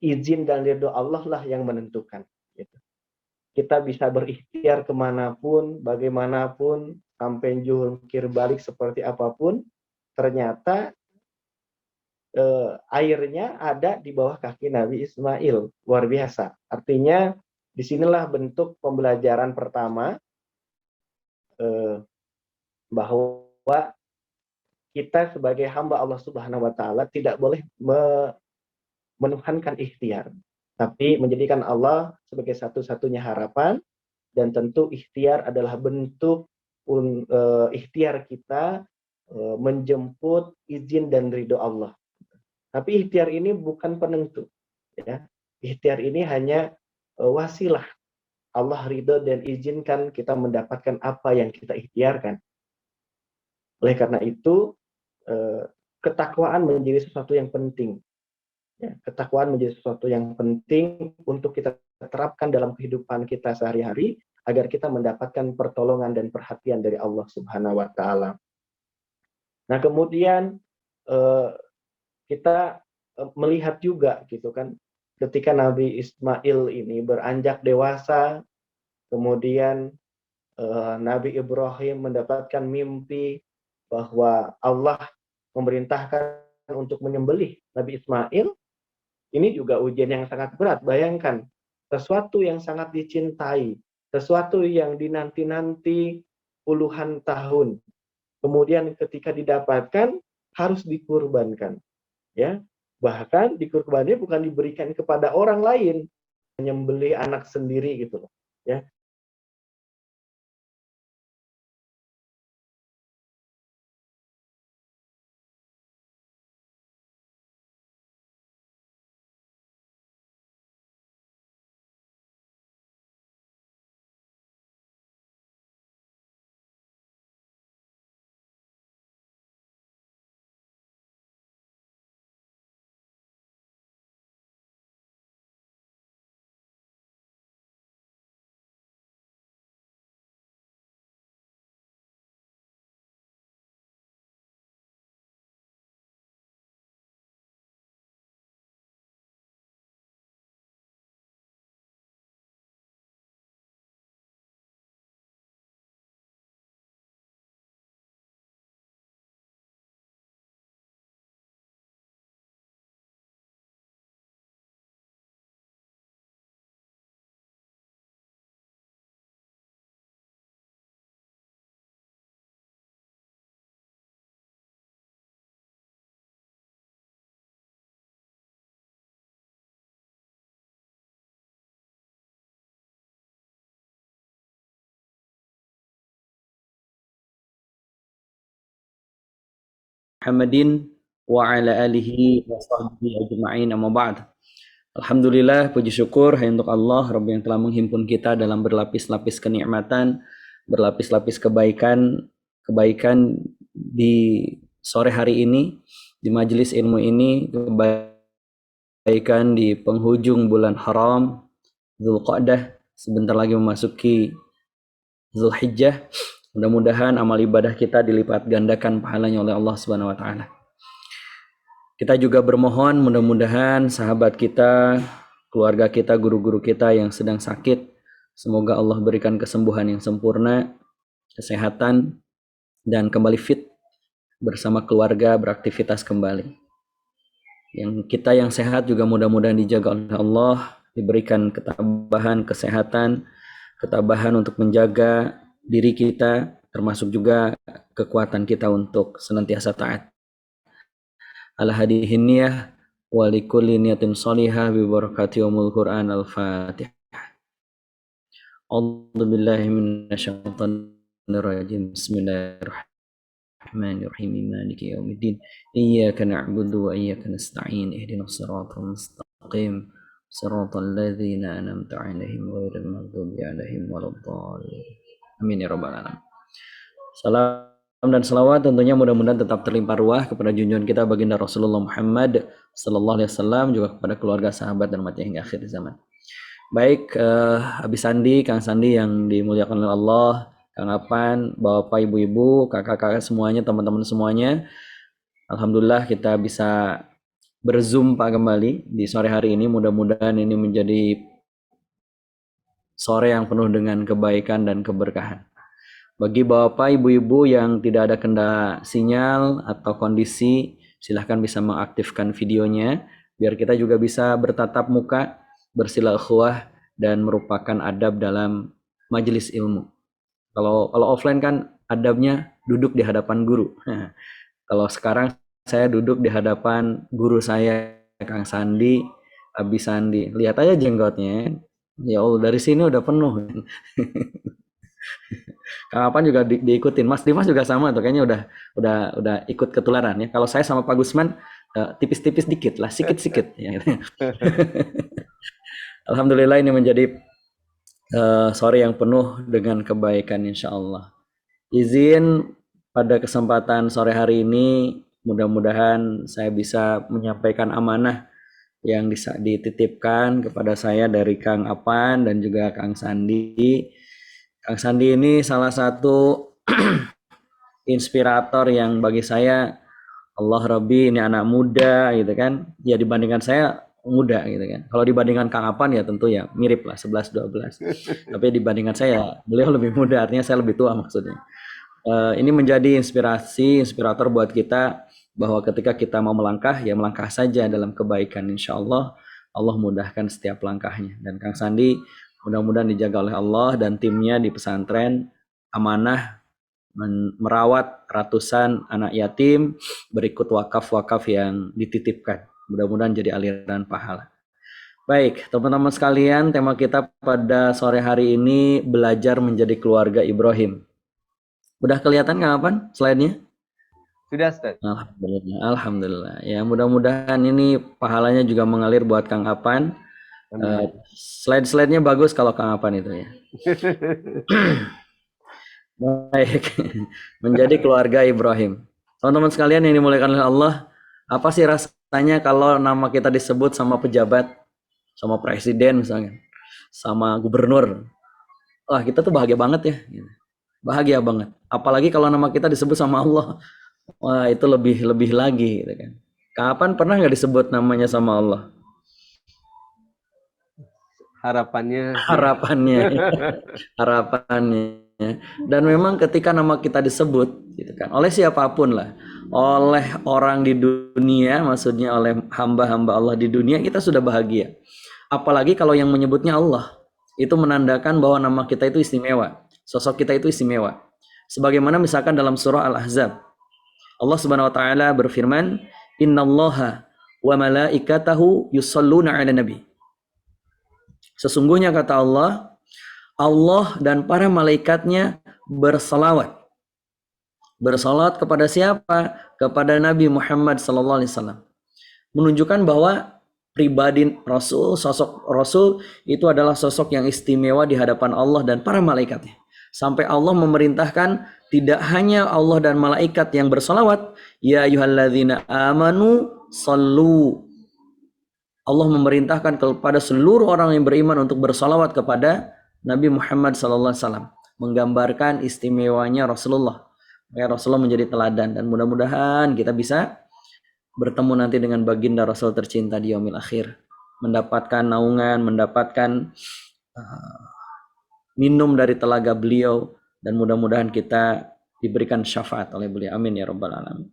izin dan ridho Allah lah yang menentukan. Gitu. Kita bisa berikhtiar kemanapun, bagaimanapun, sampai jungkir balik seperti apapun, ternyata airnya ada di bawah kaki Nabi Ismail. Luar biasa. Artinya disinilah bentuk pembelajaran pertama bahwa kita sebagai hamba Allah Subhanahu wa Ta'ala tidak boleh menuhankan ikhtiar, tapi menjadikan Allah sebagai satu-satunya harapan, dan tentu ikhtiar adalah bentuk ikhtiar kita menjemput izin dan ridho Allah. Tapi ikhtiar ini bukan penentu, ya. Ikhtiar ini hanya wasilah. Allah ridho dan izinkan kita mendapatkan apa yang kita ikhtiarkan. Oleh karena itu, ketakwaan menjadi sesuatu yang penting. Ya, ketakwaan menjadi sesuatu yang penting untuk kita terapkan dalam kehidupan kita sehari-hari, agar kita mendapatkan pertolongan dan perhatian dari Allah Subhanahu wa Ta'ala. Nah, kemudian kita melihat juga, gitu kan, ketika Nabi Ismail ini beranjak dewasa, kemudian Nabi Ibrahim mendapatkan mimpi bahwa Allah memerintahkan untuk menyembelih Nabi Ismail. Ini juga ujian yang sangat berat. Bayangkan, sesuatu yang sangat dicintai, sesuatu yang dinanti-nanti puluhan tahun, kemudian ketika didapatkan harus dikurbankan, ya. Bahkan dikurbannya bukan diberikan kepada orang lain, menyembelih anak sendiri gitu loh, ya. Muhammadin wa ala alihi wa sahbihi ajma'in, amma ba'd. Alhamdulillah, puji syukur hanya untuk Allah, Rabb yang telah menghimpun kita dalam berlapis-lapis kenikmatan, berlapis-lapis kebaikan di sore hari ini, di majelis ilmu ini, kebaikan di penghujung bulan haram, Dzulqa'dah, sebentar lagi memasuki Zulhijjah. Mudah-mudahan amal ibadah kita dilipat gandakan pahalanya oleh Allah Subhanahu wa taala. Kita juga bermohon mudah-mudahan sahabat kita, keluarga kita, guru-guru kita yang sedang sakit, semoga Allah berikan kesembuhan yang sempurna, kesehatan, dan kembali fit bersama keluarga beraktivitas kembali. Yang kita yang sehat juga mudah-mudahan dijaga oleh Allah, diberikan ketabahan, kesehatan, ketabahan untuk menjaga diri kita, termasuk juga kekuatan kita untuk senantiasa taat. Ala hadihin niyah wa likulli niyatin shalihah bi barakati umul Qur'an al-Fatihah. A'udzu billahi minasyaitonir rajim. Bismillahirrahmanirrahim. Maliki yaumiddin. Iyyaka na'budu wa iyyaka nasta'in. Ihdinas siratal mustaqim. Siratal ladzina an'amta 'alaihim ghairil maghdubi 'alaihim waladdallin. Amin ya rabbal alamin. Salam dan salawat tentunya mudah-mudahan tetap terlimpah ruah kepada junjungan kita baginda Rasulullah Muhammad sallallahu alaihi wasallam, juga kepada keluarga, sahabat dan umatnya hingga akhir zaman. Baik, Abi Sandi, Kang Sandi yang dimuliakan oleh Allah, Kang Apan, Bapak, Ibu-ibu, kakak-kakak semuanya, teman-teman semuanya. Alhamdulillah kita bisa berzumpa kembali di sore hari ini. Mudah-mudahan ini menjadi sore yang penuh dengan kebaikan dan keberkahan. Bagi Bapak, Ibu-ibu yang tidak ada kendala sinyal atau kondisi, silahkan bisa mengaktifkan videonya biar kita juga bisa bertatap muka, bersilaturahmi dan merupakan adab dalam majelis ilmu. Kalau offline kan adabnya duduk di hadapan guru. Kalau sekarang saya duduk di hadapan guru saya, Kang Sandi, Abi Sandi. Lihat aja jenggotnya. Ya Allah, dari sini udah penuh. Kang Apan juga diikutin. Mas Dimas juga sama tuh, kayaknya udah ikut ketularan ya. Kalau saya sama Pak Gusman tipis-tipis dikit lah, sikit-sikit ya. Alhamdulillah ini menjadi sore yang penuh dengan kebaikan insya Allah. Izin pada kesempatan sore hari ini mudah-mudahan saya bisa menyampaikan amanah yang dititipkan kepada saya dari Kang Apan dan juga Kang Sandi. Kang Sandi ini salah satu inspirator yang bagi saya, Allah Rabbi, ini anak muda gitu kan. Ya dibandingkan saya muda gitu kan. Kalau dibandingkan Kang Apan ya tentu ya mirip lah 11-12. Tapi dibandingkan saya, beliau lebih muda, artinya saya lebih tua maksudnya. Ini menjadi inspirator buat kita bahwa ketika kita mau melangkah ya melangkah saja dalam kebaikan, insya Allah Allah mudahkan setiap langkahnya. Dan Kang Sandi mudah-mudahan dijaga oleh Allah dan timnya di pesantren amanah merawat ratusan anak yatim berikut wakaf-wakaf yang dititipkan. Mudah-mudahan jadi aliran pahala. Baik, teman-teman sekalian, tema kita pada sore hari ini belajar menjadi keluarga Ibrahim. Udah kelihatan Kang Apan slide-nya? Sudah, Ustaz. Alhamdulillah, alhamdulillah. Ya, mudah-mudahan ini pahalanya juga mengalir buat Kang Apan. Slide-slide-nya bagus kalau Kang Apan itu ya. Baik, menjadi keluarga Ibrahim. Teman-teman sekalian yang dimuliakan oleh Allah, apa sih rasanya kalau nama kita disebut sama pejabat, sama presiden misalnya, sama gubernur? Wah, kita tuh bahagia banget ya. Bahagia banget. Apalagi kalau nama kita disebut sama Allah. Wah, itu lebih lagi gitu kan. Kapan pernah nggak disebut namanya sama Allah? Harapannya. Dan memang ketika nama kita disebut gitu kan oleh siapapun lah, oleh orang di dunia, maksudnya oleh hamba-hamba Allah di dunia, kita sudah bahagia. Apalagi kalau yang menyebutnya Allah, itu menandakan bahwa nama kita itu istimewa, sosok kita itu istimewa. Sebagaimana misalkan dalam surah Al-Ahzab, Allah Subhanahu wa taala berfirman, "Innallaha wa malaikatahu yusholluna 'alan nabi." Sesungguhnya kata Allah, Allah dan para malaikatnya bersalawat. Bersalawat kepada siapa? Kepada Nabi Muhammad SAW. Menunjukkan bahwa pribadi Rasul, sosok Rasul itu adalah sosok yang istimewa di hadapan Allah dan para malaikatnya. Sampai Allah memerintahkan tidak hanya Allah dan malaikat yang bersalawat, ya ayyuhalladzina amanu sallu. Allah memerintahkan kepada seluruh orang yang beriman untuk bersalawat kepada Nabi Muhammad SAW. menggambarkan istimewanya Rasulullah. Ya, Rasulullah menjadi teladan dan mudah-mudahan kita bisa bertemu nanti dengan baginda Rasul tercinta di yaumil akhir, mendapatkan naungan, mendapatkan minum dari telaga beliau, dan mudah-mudahan kita diberikan syafaat oleh beliau. Amin ya rabbal alamin.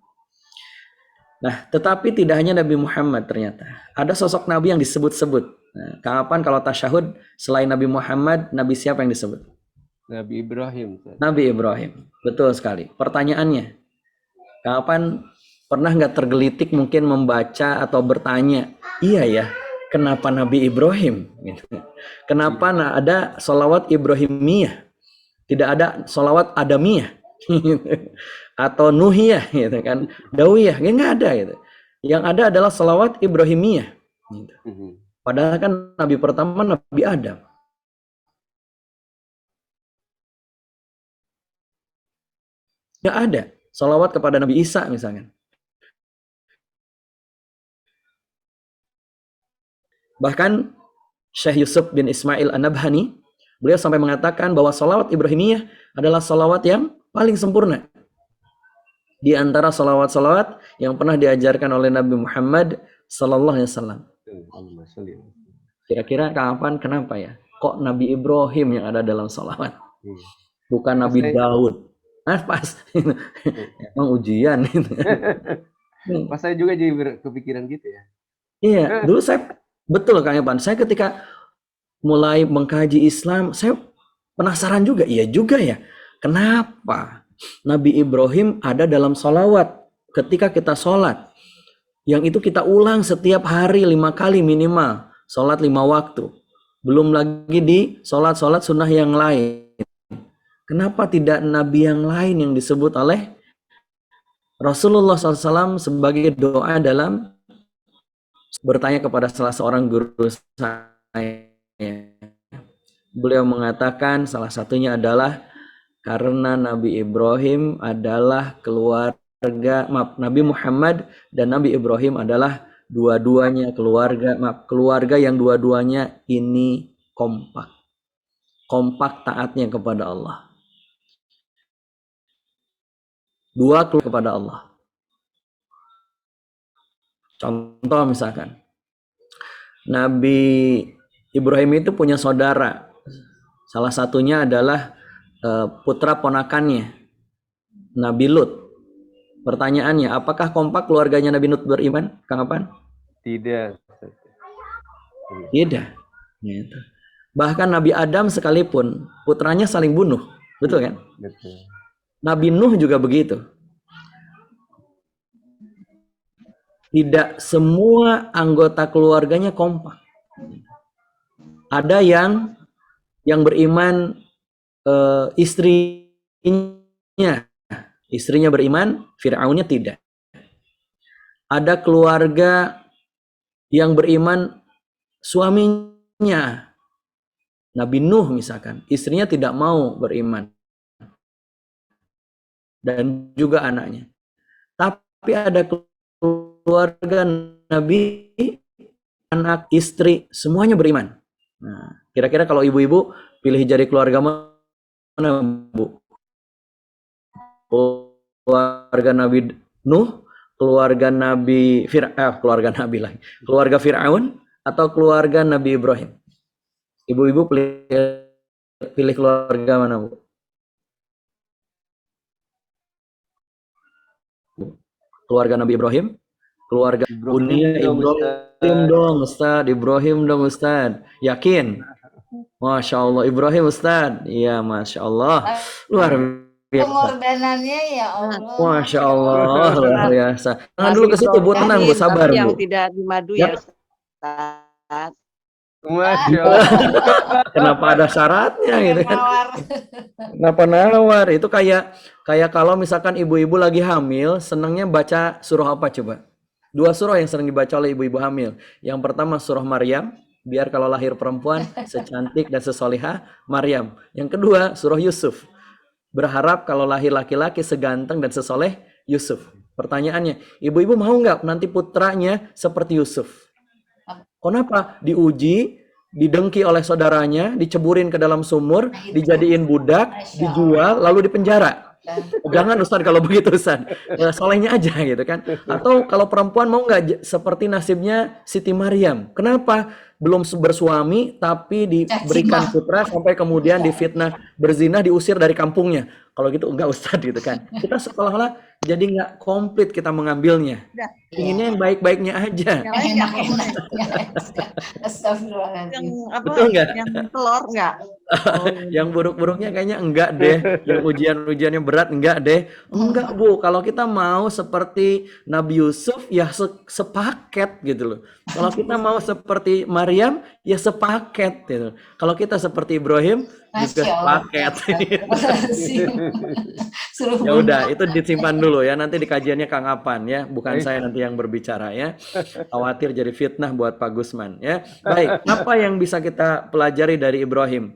Nah, tetapi tidak hanya Nabi Muhammad, ternyata ada sosok Nabi yang disebut-sebut. Nah, kapan kalau tasyahud selain Nabi Muhammad, Nabi siapa yang disebut? Nabi Ibrahim. Nabi Ibrahim. Betul sekali. Pertanyaannya, kapan pernah nggak tergelitik mungkin membaca atau bertanya, iya ya, kenapa Nabi Ibrahim? Gitu. Kenapa ada sholawat Ibrahimiyah? Tidak ada sholawat Adamiyah atau Nuhiyah, gitu kan? Dawiyah, nggak ada gitu. Yang ada adalah sholawat Ibrahimiyah. Gitu. Padahal kan Nabi pertama Nabi Adam. Nggak ada sholawat kepada Nabi Isa misalnya. Bahkan Syekh Yusuf bin Ismail An-Nabhani, beliau sampai mengatakan bahwa sholawat Ibrahimiyah adalah sholawat yang paling sempurna di antara sholawat-sholawat yang pernah diajarkan oleh Nabi Muhammad Sallallahu Alaihi Wasallam. Kira-kira kapan, kenapa ya? Kok Nabi Ibrahim yang ada dalam sholawat? Bukan Nabi Daud. Pas. Emang ujian. Pas saya juga jadi kepikiran gitu ya. Iya, dulu saya betul Kang Evan. Saya ketika mulai mengkaji Islam, saya penasaran juga. Iya juga ya. Kenapa Nabi Ibrahim ada dalam sholawat ketika kita sholat? Yang itu kita ulang setiap hari 5 kali minimal. Sholat 5 waktu. Belum lagi di sholat-sholat sunnah yang lain. Kenapa tidak Nabi yang lain yang disebut oleh Rasulullah SAW sebagai doa dalam bertanya kepada salah seorang guru saya? Beliau mengatakan salah satunya adalah karena Nabi Ibrahim adalah Nabi Muhammad dan Nabi Ibrahim adalah dua-duanya keluarga yang dua-duanya ini kompak taatnya kepada Allah. Dua keluarga kepada Allah. Contoh misalkan, Nabi Ibrahim itu punya saudara. Salah satunya adalah putra ponakannya, Nabi Lut. Pertanyaannya, apakah kompak keluarganya Nabi Lut beriman, Kang Apan? Tidak. Tidak. Gitu. Bahkan Nabi Adam sekalipun, putranya saling bunuh. Betul kan? Betul. Nabi Nuh juga begitu. Tidak semua anggota keluarganya kompak. Ada yang beriman istrinya beriman, Fir'aunnya tidak. Ada keluarga yang beriman, suaminya Nabi Nuh misalkan, istrinya tidak mau beriman. Dan juga anaknya. Tapi ada keluarga Nabi, anak, istri, semuanya beriman. Nah, kira-kira kalau ibu-ibu pilih jadi keluarga mana, Bu? Keluarga Nabi Nuh, keluarga Nabi keluarga Fir'aun atau keluarga Nabi Ibrahim? Ibu-ibu pilih keluarga mana, Bu? Keluarga Nabi Ibrahim, keluarga Ibrahim dong Ustaz. Yakin? Masya Allah, Ibrahim Ustaz. Iya, Masya Allah. Luar biasa. Pengorbanannya ya Allah. Masya Allah, luar biasa. Tangan dulu ke situ, Bu. Tenang, Bu. Sabar, Bu. Yang tidak dimadu ya, Ustaz. Masya Allah. Kenapa ada syaratnya gitu kan? Kenapa nawar? Itu kayak kalau misalkan ibu-ibu lagi hamil, senangnya baca surah apa coba? 2 surah yang sering dibaca oleh ibu-ibu hamil. Yang pertama surah Maryam, biar kalau lahir perempuan secantik dan sesolihah Maryam. Yang kedua surah Yusuf. Berharap kalau lahir laki-laki seganteng dan sesoleh Yusuf. Pertanyaannya, ibu-ibu mau nggak nanti putranya seperti Yusuf? Kenapa? Diuji didengki oleh saudaranya, diceburin ke dalam sumur, dijadiin budak, dijual, lalu dipenjara. Jangan Ustaz kalau begitu Ustaz. Solehnya aja gitu kan. Atau kalau perempuan mau nggak seperti nasibnya Siti Maryam. Kenapa? Belum bersuami tapi diberikan putra sampai kemudian difitnah berzina, diusir dari kampungnya. Kalau gitu enggak Ustaz gitu kan. Kita seolah-olah jadi nggak komplit kita mengambilnya. Inginnya yang baik-baiknya aja. Enak-enak. Astagfirullahaladzim. Betul nggak? Yang telur nggak? Yang buruk-buruknya kayaknya enggak deh. Yang ujian-ujiannya berat enggak deh. Enggak Bu, kalau kita mau seperti Nabi Yusuf ya sepaket gitu loh. Kalau kita mau seperti Maryam ya sepaket gitu. Kalau kita seperti Ibrahim juga sepaket. Ya udah, itu disimpan dulu ya. Nanti di kajiannya Kang Apan ya, bukan saya nanti yang berbicara ya. Khawatir jadi fitnah buat Pak Gusman ya. Baik, apa yang bisa kita pelajari dari Ibrahim?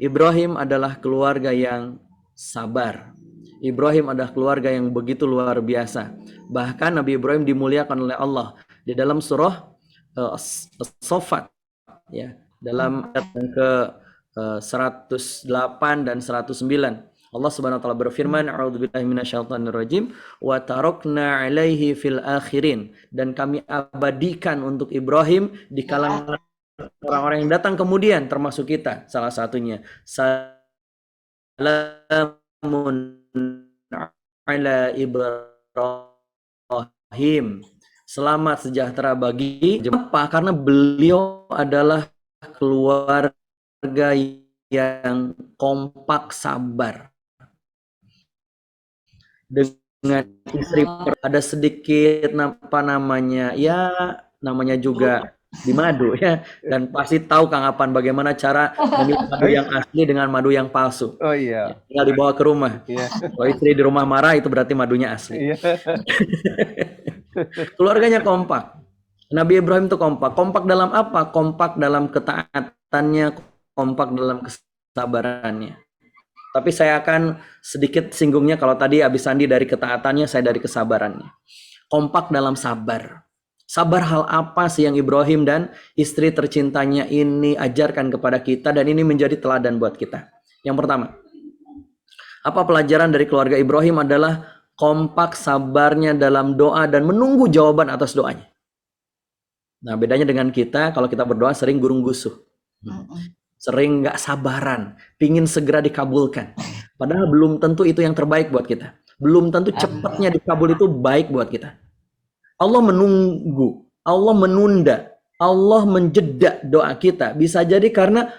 Ibrahim adalah keluarga yang sabar. Ibrahim adalah keluarga yang begitu luar biasa. Bahkan Nabi Ibrahim dimuliakan oleh Allah di dalam surah As-Saffat ya, dalam ayat yang ke 108 dan 109. Allah Subhanahu wa taala berfirman, a'udzubillahi minasyaitonirrajim, wa tarakna 'alaihi fil akhirin, dan kami abadikan untuk Ibrahim di kalangan orang-orang yang datang kemudian, termasuk kita salah satunya. Salamun ala Ibrahim. Selamat sejahtera bagi apa? Karena beliau adalah keluarga yang kompak sabar. Dengan istri ada sedikit apa namanya? Ya, namanya juga di madu ya, dan pasti tahu Kang Apan bagaimana cara memilih madu yang asli dengan madu yang palsu. Oh iya. Tinggal dibawa ke rumah. Iya. Kalau istri di rumah marah itu berarti madunya asli. Iya. Keluarganya kompak. Nabi Ibrahim itu kompak. Kompak dalam apa? Kompak dalam ketaatannya, kompak dalam kesabarannya. Tapi saya akan sedikit singgungnya kalau tadi Abi Sandi dari ketaatannya, saya dari kesabarannya. Kompak dalam sabar. Sabar hal apa sih yang Ibrahim dan istri tercintanya ini ajarkan kepada kita dan ini menjadi teladan buat kita. Yang pertama, apa pelajaran dari keluarga Ibrahim adalah kompak sabarnya dalam doa dan menunggu jawaban atas doanya. Nah, bedanya dengan kita, kalau kita berdoa sering gurung gusuh. Sering nggak sabaran, pingin segera dikabulkan. Padahal belum tentu itu yang terbaik buat kita. Belum tentu cepatnya dikabul itu baik buat kita. Allah menunggu, Allah menunda, Allah menjeda doa kita. Bisa jadi karena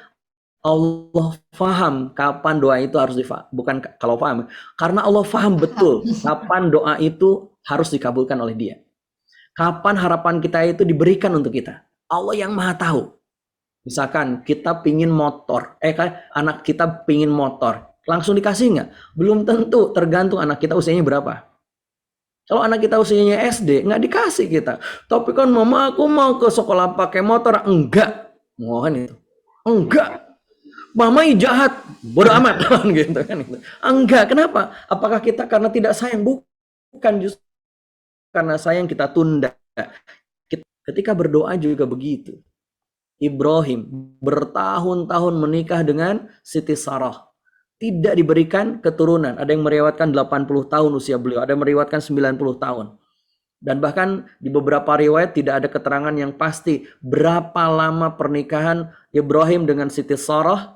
Allah faham kapan doa itu harus bukan kalau paham, karena Allah faham betul kapan doa itu harus dikabulkan oleh Dia. Kapan harapan kita itu diberikan untuk kita. Allah yang maha tahu. Misalkan kita pingin motor, anak kita pingin motor, langsung dikasih nggak? Belum tentu, tergantung anak kita usianya berapa. Kalau anak kita usianya SD, nggak dikasih kita. Tapi kan mama aku mau ke sekolah pakai motor. Enggak. Mohon itu. Enggak. Mama jahat. Bodoh amat. Gitu kan. Enggak. Kenapa? Apakah kita karena tidak sayang? Bukan, justru karena sayang kita tunda. Ketika berdoa juga begitu. Ibrahim bertahun-tahun menikah dengan Siti Sarah. Tidak diberikan keturunan. Ada yang meriwayatkan 80 tahun usia beliau. Ada yang meriwayatkan 90 tahun. Dan bahkan di beberapa riwayat tidak ada keterangan yang pasti berapa lama pernikahan Ibrahim dengan Siti Sarah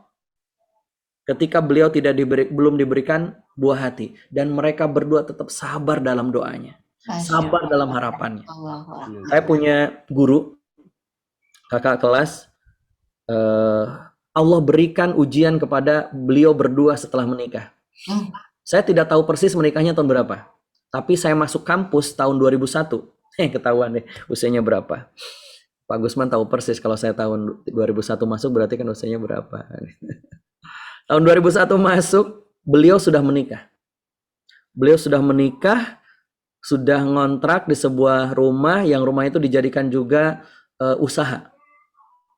ketika beliau belum diberikan buah hati. Dan mereka berdua tetap sabar dalam doanya. Sabar dalam harapannya. Saya punya guru, kakak kelas, Allah berikan ujian kepada beliau berdua setelah menikah. Saya tidak tahu persis menikahnya tahun berapa. Tapi saya masuk kampus tahun 2001. Ketahuan deh usianya berapa. Pak Gusman tahu persis kalau saya tahun 2001 masuk berarti kan usianya berapa. Tahun 2001 masuk, beliau sudah menikah. Beliau sudah menikah, sudah ngontrak di sebuah rumah yang rumah itu dijadikan juga usaha.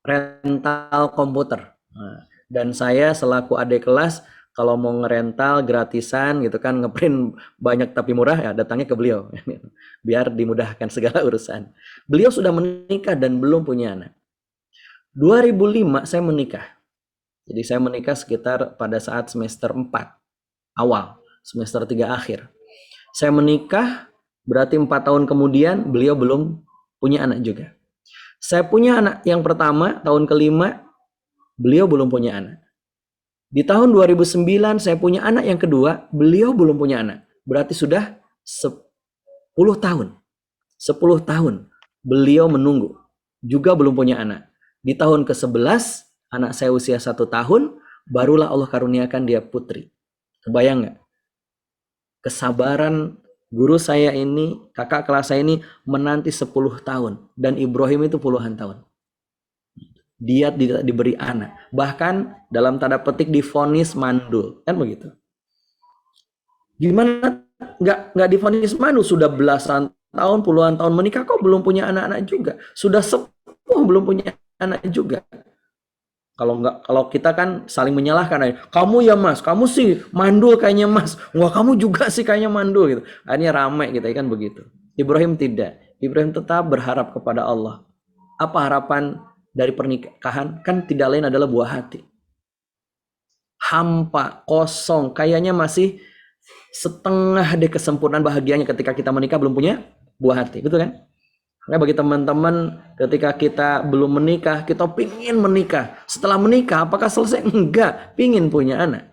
Rental komputer. Dan saya selaku adik kelas kalau mau ngerental gratisan gitu kan, ngeprint banyak tapi murah ya datangnya ke beliau biar dimudahkan segala urusan. Beliau sudah menikah dan belum punya anak. 2005 saya menikah. Jadi saya menikah sekitar pada saat semester 4 awal, semester 3 akhir. Saya menikah, berarti 4 tahun kemudian beliau belum punya anak juga. Saya punya anak yang pertama, tahun kelima, beliau belum punya anak. Di tahun 2009 saya punya anak yang kedua, beliau belum punya anak. Berarti sudah 10 tahun. 10 tahun beliau menunggu, juga belum punya anak. Di tahun ke-11, anak saya usia 1 tahun, barulah Allah karuniakan dia putri. Kebayang nggak? Kesabaran guru saya ini, kakak kelas saya ini menanti 10 tahun. Dan Ibrahim itu puluhan tahun. Dia tidak diberi anak. Bahkan dalam tanda petik divonis mandul. Kan begitu. Gimana nggak divonis mandul? Sudah belasan tahun, puluhan tahun menikah kok belum punya anak-anak juga. Sudah sepuh belum punya anak juga. Kalau kita kan saling menyalahkan, kamu ya mas, kamu sih mandul kayaknya mas, wah kamu juga sih kayaknya mandul gitu. Akhirnya ramai kita kan begitu. Ibrahim tidak, Ibrahim tetap berharap kepada Allah. Apa harapan dari pernikahan? Kan tidak lain adalah buah hati. Hampa, kosong, kayaknya masih setengah deh kesempurnaan bahagianya ketika kita menikah belum punya buah hati, betul kan? Nah, bagi teman-teman ketika kita belum menikah, kita pingin menikah. Setelah menikah, apakah selesai? Enggak, pingin punya anak.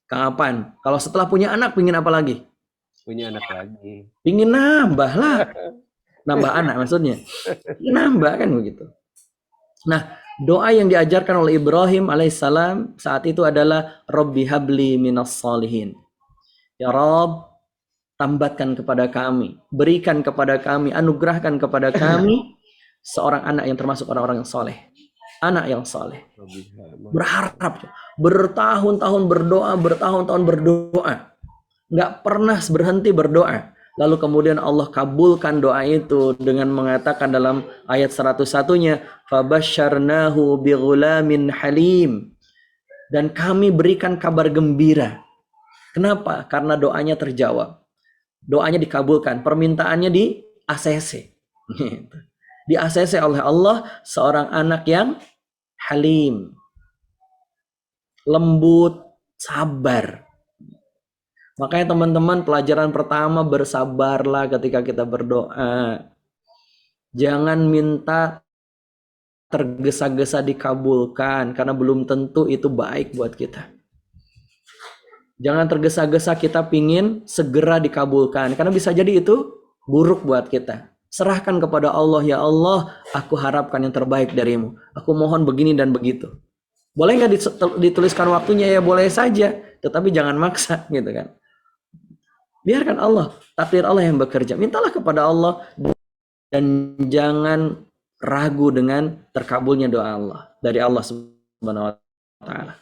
Kapan? Kalau setelah punya anak, pingin apa lagi? Punya anak lagi. Pingin nambah lah. Nambah anak maksudnya. Nambah kan begitu. Nah, doa yang diajarkan oleh Ibrahim alaihissalam saat itu adalah Rabbi habli minas salihin. Ya Rabb, tambatkan kepada kami, berikan kepada kami, anugerahkan kepada kami seorang anak yang termasuk orang-orang yang soleh. Anak yang soleh. Berharap, bertahun-tahun berdoa. Nggak pernah berhenti berdoa. Lalu kemudian Allah kabulkan doa itu dengan mengatakan dalam ayat 101-nya, فَبَشَّرْنَاهُ بِغُلَامٍ halim. Dan kami berikan kabar gembira. Kenapa? Karena doanya terjawab. Doanya dikabulkan, permintaannya di ACC. Di ACC oleh Allah seorang anak yang halim, lembut, sabar. Makanya teman-teman, pelajaran pertama, bersabarlah ketika kita berdoa. Jangan minta tergesa-gesa dikabulkan, karena belum tentu itu baik buat kita. Jangan tergesa-gesa kita pingin segera dikabulkan, karena bisa jadi itu buruk buat kita. Serahkan kepada Allah, ya Allah, aku harapkan yang terbaik darimu. Aku mohon begini dan begitu. Boleh nggak dituliskan waktunya? Ya boleh saja, tetapi jangan maksa gitu kan. Biarkan Allah, takdir Allah yang bekerja. Mintalah kepada Allah dan jangan ragu dengan terkabulnya doa Allah dari Allah Subhanahu wa taala.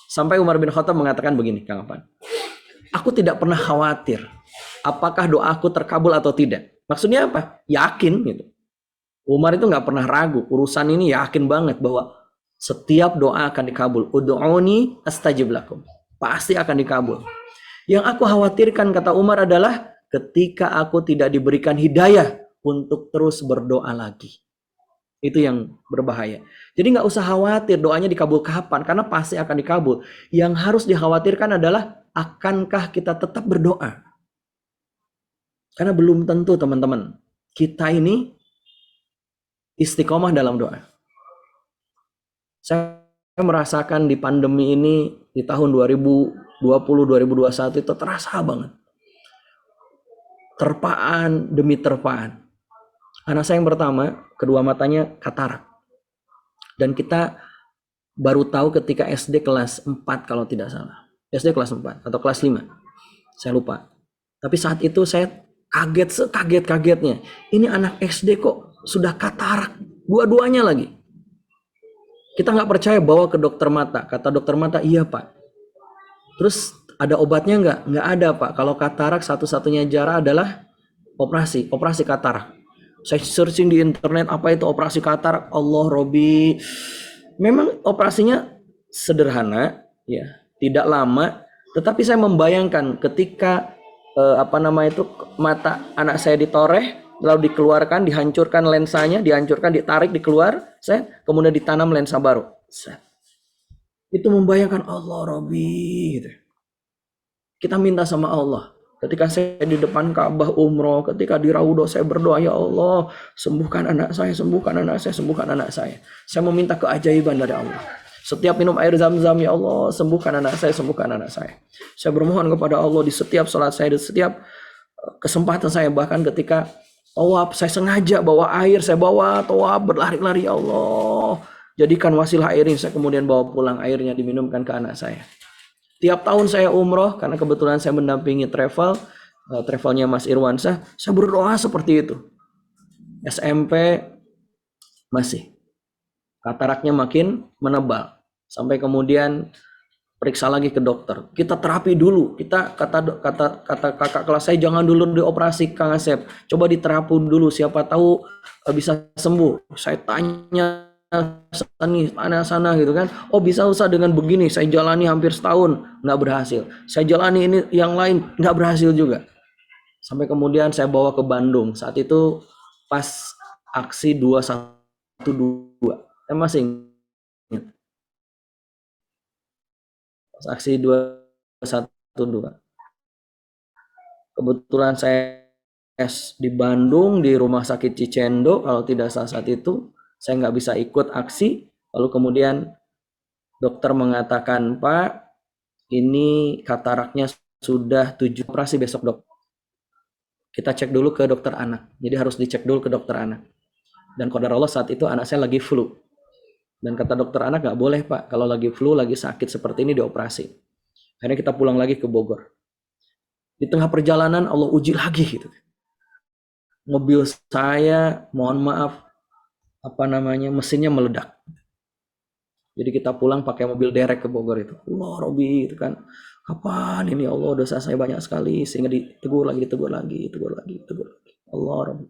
Sampai Umar bin Khattab mengatakan begini, Kang Afan. Aku tidak pernah khawatir apakah doaku terkabul atau tidak. Maksudnya apa? Yakin gitu. Umar itu nggak pernah ragu. Urusan ini yakin banget bahwa setiap doa akan dikabul. Ud'uni astajib lakum. Pasti akan dikabul. Yang aku khawatirkan, kata Umar, adalah ketika aku tidak diberikan hidayah untuk terus berdoa lagi. Itu yang berbahaya. Jadi nggak usah khawatir doanya dikabul kapan, karena pasti akan dikabul. Yang harus dikhawatirkan adalah akankah kita tetap berdoa. Karena belum tentu teman-teman, kita ini istiqomah dalam doa. Saya merasakan di pandemi ini, di tahun 2020-2021 itu terasa banget. Terpaan demi terpaan. Anak saya yang pertama, kedua matanya katarak. Dan kita baru tahu ketika SD kelas 4 kalau tidak salah. SD kelas 4 atau kelas 5. Saya lupa. Tapi saat itu saya kaget sekaget-kagetnya. Ini anak SD kok sudah katarak. Dua-duanya lagi. Kita nggak percaya, bawa ke dokter mata. Kata dokter mata, iya pak. Terus ada obatnya nggak? Nggak ada pak. Kalau katarak satu-satunya cara adalah operasi katarak. Saya searching di internet apa itu operasi katarak. Allah Robi. Memang operasinya sederhana, ya, tidak lama. Tetapi saya membayangkan ketika mata anak saya ditoreh, lalu dikeluarkan, dihancurkan lensanya, dihancurkan, ditarik, dikeluar, kemudian ditanam lensa baru. Itu membayangkan Allah Rabbi gitu. Kita minta sama Allah. Ketika saya di depan Ka'bah umroh, ketika di Raudhah saya berdoa, ya Allah, sembuhkan anak saya, sembuhkan anak saya, sembuhkan anak saya. Saya meminta keajaiban dari Allah. Setiap minum air zam-zam, ya Allah, sembuhkan anak saya, sembuhkan anak saya. Saya bermohon kepada Allah di setiap sholat saya, di setiap kesempatan saya, bahkan ketika tawaf, saya sengaja bawa air, saya bawa tawaf, berlari-lari, ya Allah. Jadikan wasilah air ini, saya kemudian bawa pulang airnya, diminumkan ke anak saya. Tiap tahun saya umroh, karena kebetulan saya mendampingi travelnya Mas Irwansyah, saya berdoa seperti itu. SMP masih, kataraknya makin menebal, sampai kemudian periksa lagi ke dokter. Kita terapi dulu. Kita kata kakak kelas saya, jangan dulu dioperasi Kang Asep. Coba diterapi dulu, siapa tahu bisa sembuh. Saya tanya sana gitu kan. Oh bisa usah dengan begini. Saya jalani hampir setahun, nggak berhasil. Saya jalani ini yang lain, nggak berhasil juga. Sampai kemudian saya bawa ke Bandung. Saat itu pas aksi 212. Saya masih ingat. Pas aksi 212. Kebetulan saya di Bandung di Rumah Sakit Cicendo, kalau tidak salah saat itu. Saya nggak bisa ikut aksi, lalu kemudian dokter mengatakan, Pak, ini kataraknya sudah 7 operasi besok dok. Kita cek dulu ke dokter anak, jadi harus dicek dulu ke dokter anak. Dan qadar Allah saat itu anak saya lagi flu. Dan kata dokter anak, nggak boleh Pak, kalau lagi flu, lagi sakit seperti ini dioperasi. Akhirnya kita pulang lagi ke Bogor. Di tengah perjalanan Allah uji lagi gitu. Mobil saya, mohon maaf, mesinnya meledak. Jadi kita pulang pakai mobil derek ke Bogor itu. Allah Robbi itu kan, kapan ini Allah, dosa saya banyak sekali, sehingga ditegur lagi. Allah Robbi.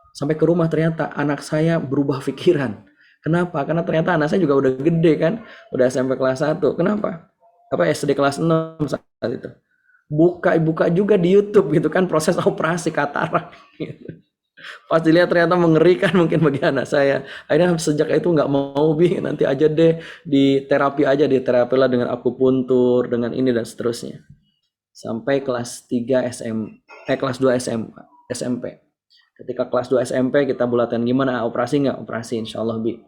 Sampai ke rumah ternyata anak saya berubah pikiran. Kenapa? Karena ternyata anak saya juga udah gede kan, udah SMP kelas 1. Kenapa? SD kelas 6 saat itu. Buka juga di YouTube gitu kan, proses operasi katarak gitu. Pas dilihat ternyata mengerikan mungkin bagi anak saya. Akhirnya sejak itu nggak mau nanti aja deh di terapi lah dengan akupuntur, dengan ini dan seterusnya. Sampai kelas 3 kelas 2 SMP. Ketika kelas 2 SMP kita bulatan gimana, operasi nggak? Operasi insyaallah Bi.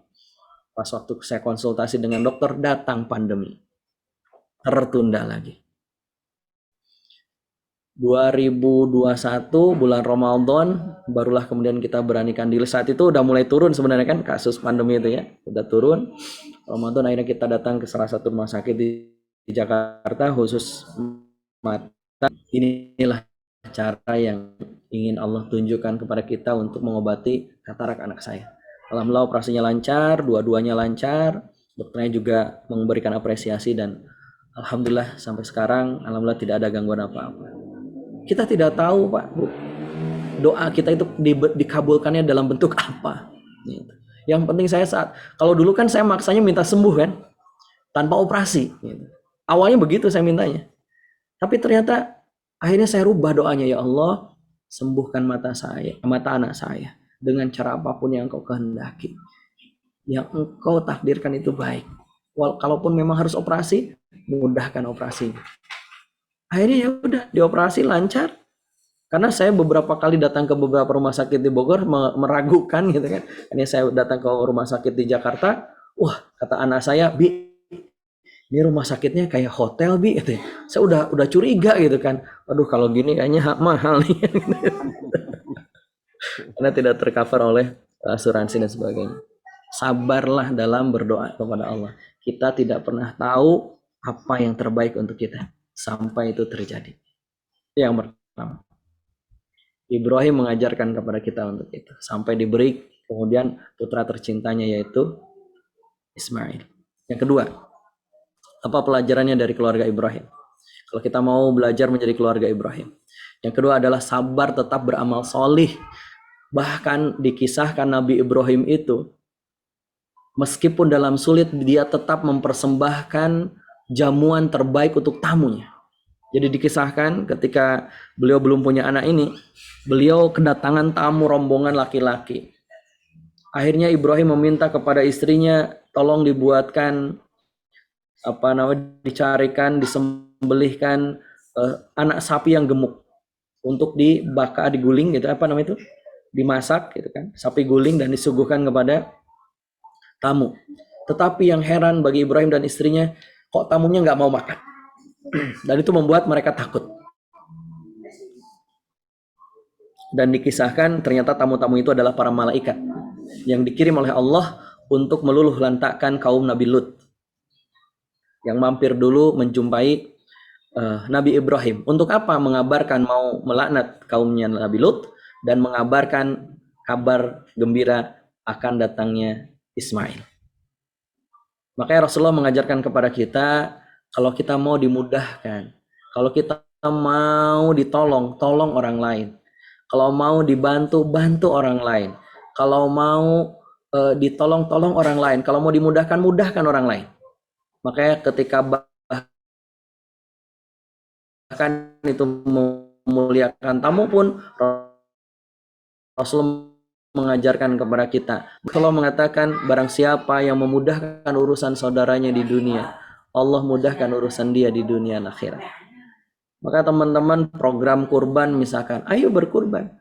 Pas waktu saya konsultasi dengan dokter datang pandemi. Tertunda lagi. 2021 bulan Ramadan barulah kemudian kita beranikan diri. Saat itu udah mulai turun sebenarnya kan kasus pandemi itu ya, udah turun. Ramadan akhirnya kita datang ke salah satu rumah sakit di Jakarta khusus mata. Inilah cara yang ingin Allah tunjukkan kepada kita untuk mengobati katarak anak saya. Alhamdulillah operasinya lancar, dua-duanya lancar. Dokternya juga memberikan apresiasi dan alhamdulillah sampai sekarang alhamdulillah tidak ada gangguan apa-apa. Kita tidak tahu Pak, Bu, doa kita itu dikabulkannya dalam bentuk apa. Gitu. Yang penting kalau dulu kan saya maksanya minta sembuh kan, tanpa operasi. Gitu. Awalnya begitu saya mintanya. Tapi ternyata akhirnya saya rubah doanya, ya Allah, sembuhkan mata anak saya dengan cara apapun yang Engkau kehendaki. Yang Engkau takdirkan itu baik. Kalaupun memang harus operasi, mudahkan operasinya. Akhirnya ya udah dioperasi lancar. Karena saya beberapa kali datang ke beberapa rumah sakit di Bogor meragukan gitu kan. Ini saya datang ke rumah sakit di Jakarta, wah kata anak saya, Bi, ini rumah sakitnya kayak hotel Bi gitu. Saya udah curiga gitu kan. Aduh kalau gini kayaknya mahal nih. Karena tidak tercover oleh asuransi dan sebagainya. Sabarlah dalam berdoa kepada Allah. Kita tidak pernah tahu apa yang terbaik untuk kita sampai itu terjadi. Yang pertama, Ibrahim mengajarkan kepada kita untuk itu sampai diberi kemudian putra tercintanya yaitu Ismail. Yang kedua, apa pelajarannya dari keluarga Ibrahim? Kalau kita mau belajar menjadi keluarga Ibrahim, yang kedua adalah sabar, tetap beramal solih. Bahkan dikisahkan Nabi Ibrahim itu meskipun dalam sulit dia tetap mempersembahkan jamuan terbaik untuk tamunya. Jadi dikisahkan ketika beliau belum punya anak ini, beliau kedatangan tamu rombongan laki-laki. Akhirnya Ibrahim meminta kepada istrinya, tolong dibuatkan dicarikan, disembelihkan anak sapi yang gemuk untuk dibakar, diguling gitu, dimasak gitu kan, sapi guling dan disuguhkan kepada tamu. Tetapi yang heran bagi Ibrahim dan istrinya, kok tamunya nggak mau makan. Dan itu membuat mereka takut. Dan dikisahkan ternyata tamu-tamu itu adalah para malaikat yang dikirim oleh Allah untuk meluluh lantakkan kaum Nabi Lut yang mampir dulu menjumpai Nabi Ibrahim. Untuk apa? Mengabarkan mau melaknat kaumnya Nabi Lut dan mengabarkan kabar gembira akan datangnya Ismail. Makanya Rasulullah mengajarkan kepada kita, kalau kita mau dimudahkan, kalau kita mau ditolong, tolong orang lain. Kalau mau dibantu, bantu orang lain. Kalau mau ditolong, tolong orang lain. Kalau mau dimudahkan, mudahkan orang lain. Makanya ketika bahkan itu memuliakan tamu pun, Rasulullah mengajarkan kepada kita. Allah mengatakan, barang siapa yang memudahkan urusan saudaranya di dunia, Allah mudahkan urusan dia di dunia dan akhirat. Maka teman-teman, program kurban misalkan, ayo berkurban.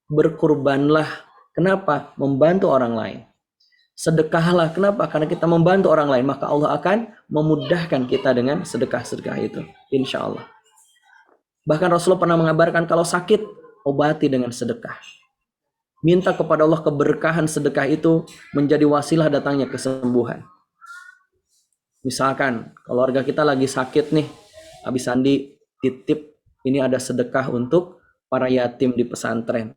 Berkurbanlah. Kenapa? Membantu orang lain. Sedekahlah. Kenapa? Karena kita membantu orang lain, maka Allah akan memudahkan kita dengan sedekah-sedekah itu. Insya Allah. Bahkan Rasulullah pernah mengabarkan kalau sakit, obati dengan sedekah. Minta kepada Allah keberkahan sedekah itu menjadi wasilah datangnya kesembuhan. Misalkan keluarga kita lagi sakit nih, Habis Sandi titip ini ada sedekah untuk para yatim di pesantren.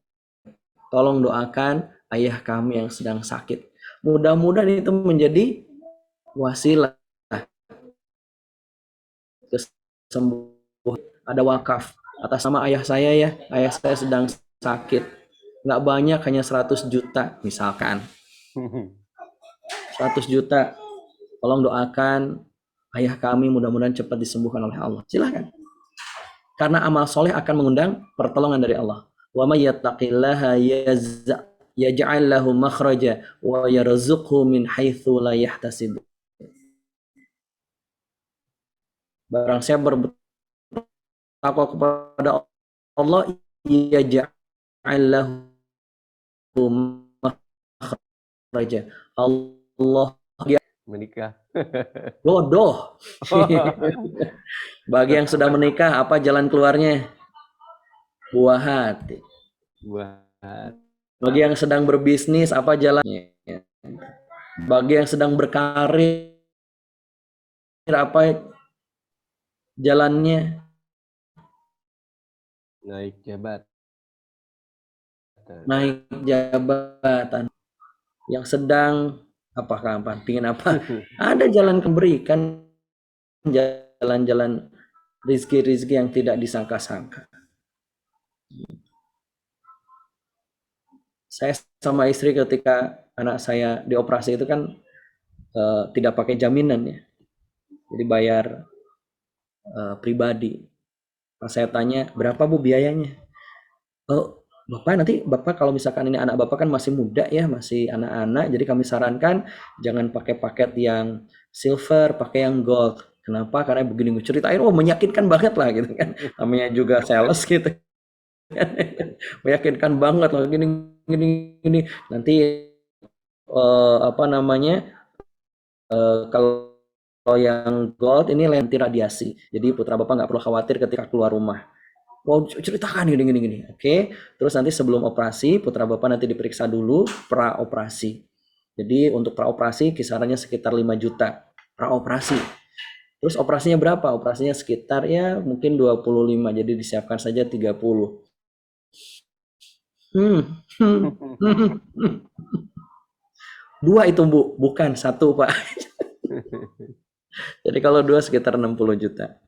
Tolong doakan ayah kami yang sedang sakit. Mudah-mudahan itu menjadi wasilah kesembuhan. Ada wakaf atas nama ayah saya ya, ayah saya sedang sakit. Nggak banyak, hanya 100 juta misalkan. 100 juta. Tolong doakan ayah kami mudah-mudahan cepat disembuhkan oleh Allah. Silakan. Karena amal soleh akan mengundang pertolongan dari Allah. Wa may yattaqillaha yaj'al lahu makhraja wa yarzuqhu min haitsu la yahtasib. Barang siapa bertakwa kepada Allah, yaj'al lahu makhraja. Allah Menikah. Bodoh. Bagi yang sudah menikah, apa jalan keluarnya? Buah hati. Buat Bagi yang sedang berbisnis, apa jalannya? Bagi yang sedang berkarir, apa jalannya? naik jabatan. Naik jabatan. Yang sedang apakah pingin apa? Ada jalan keberikan, jalan-jalan rizki-rizki yang tidak disangka-sangka. Saya sama istri ketika anak saya dioperasi itu kan tidak pakai jaminan ya, jadi bayar pribadi. Pas saya tanya berapa Bu biayanya, Bapak nanti Bapak kalau misalkan ini anak Bapak kan masih muda ya, masih anak-anak, jadi kami sarankan jangan pakai paket yang silver, pakai yang gold. Kenapa? Karena begini ceritain, meyakinkan banget lah gitu kan, namanya juga sales gitu. Meyakinkan banget loh, gini nanti kalau yang gold ini lenti radiasi, jadi putra Bapak nggak perlu khawatir ketika keluar rumah. Ceritakan gini. Oke, terus nanti sebelum operasi putra Bapak nanti diperiksa dulu pra operasi. Jadi untuk pra operasi kisarannya sekitar 5 juta pra operasi. Terus operasinya berapa? Operasinya sekitar ya mungkin 25, jadi disiapkan saja 30. Dua itu Bu, bukan satu Pak. Jadi kalau dua sekitar 60 juta.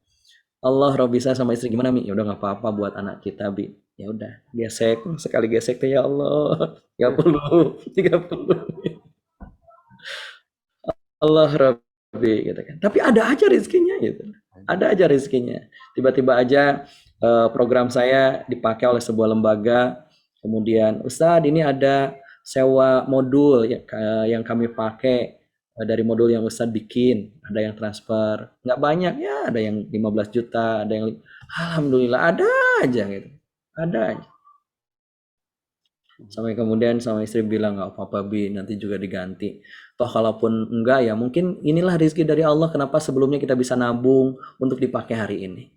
Allah Robisa sama istri gimana Mi? Ya udah nggak apa-apa buat anak kita Bi. Ya udah gesek, sekali gesek ya Allah 30, 30. Allah Rabbi gitu kan. Tapi ada aja rezekinya gitu. Ada aja rezekinya. Tiba-tiba aja program saya dipakai oleh sebuah lembaga. Kemudian, Ustadz ini ada sewa modul yang kami pakai dari modul yang Ustadz bikin. Ada yang transfer. Nggak banyak ya, ada yang 15 juta, ada yang... Alhamdulillah, ada aja gitu. Ada aja. Sampai kemudian sama istri bilang, nggak apa-apa Bi, nanti juga diganti. Toh kalaupun enggak ya mungkin inilah rezeki dari Allah, kenapa sebelumnya kita bisa nabung untuk dipakai hari ini.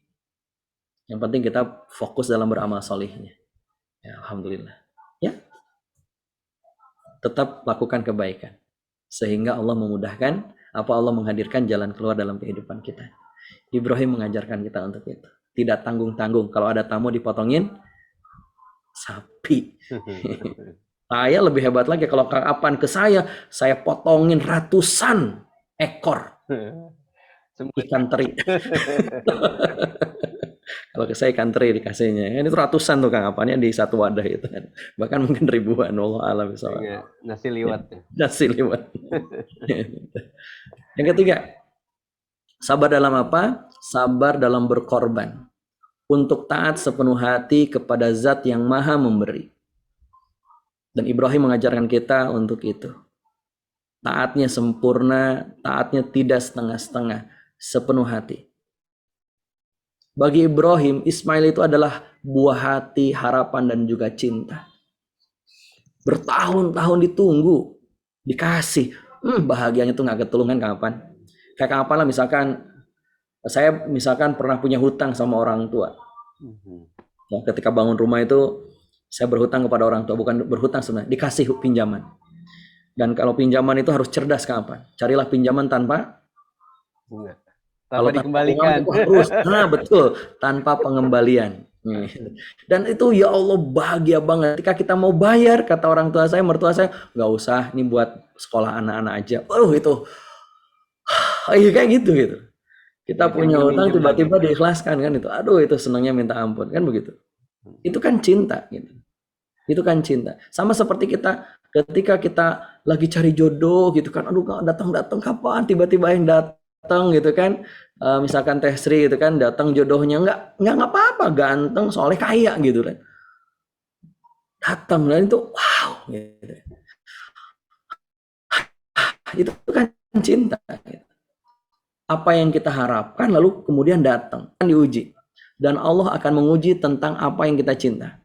Yang penting kita fokus dalam beramal solihnya. Ya, Alhamdulillah. Ya, tetap lakukan kebaikan. Sehingga Allah memudahkan, Allah menghadirkan jalan keluar dalam kehidupan kita. Ibrahim mengajarkan kita untuk itu. Tidak tanggung-tanggung, kalau ada tamu dipotongin sapi. Saya lebih hebat lagi, kalau Kang Apan ke saya potongin ratusan ekor ikan teri. Kalau ke saya ikan teri dikasihnya, ini tuh ratusan tuh Kang Apannya di satu wadah itu kan. Bahkan mungkin ribuan, Allah alam bisawab. Nasi liwet. Nasi liwet. Yang ketiga, sabar dalam apa? Sabar dalam berkorban. Untuk taat sepenuh hati kepada zat yang maha memberi. Dan Ibrahim mengajarkan kita untuk itu. Taatnya sempurna, taatnya tidak setengah-setengah, sepenuh hati. Bagi Ibrahim, Ismail itu adalah buah hati, harapan, dan juga cinta. Bertahun-tahun ditunggu, dikasih. Bahagianya tuh nggak ketulungan kapan. Kayak kapan lah misalkan, saya pernah punya hutang sama orang tua. Nah, ketika bangun rumah itu saya berhutang kepada orang tua, bukan berhutang sebenarnya, dikasih pinjaman. Dan kalau pinjaman itu harus cerdas kapan? Carilah pinjaman tanpa bunga. Kalau dikembalikan. Harus, betul, tanpa pengembalian. Dan itu ya Allah bahagia banget. Ketika kita mau bayar, kata orang tua saya, mertua saya, nggak usah, ini buat sekolah anak-anak aja. Itu, kayak gitu. Kita punya utang tiba-tiba diikhlaskan kan itu. Aduh itu senangnya minta ampun kan begitu. Itu kan cinta gitu. Itu kan cinta. Sama seperti kita ketika kita lagi cari jodoh gitu kan. Aduh datang kapan tiba-tiba yang datang gitu kan. Misalkan Teh Sri gitu kan datang jodohnya enggak apa-apa ganteng soalnya kaya gitu kan. Datang dan itu wow gitu. Itu kan cinta gitu. Apa yang kita harapkan lalu kemudian datang diuji dan Allah akan menguji tentang apa yang kita cinta.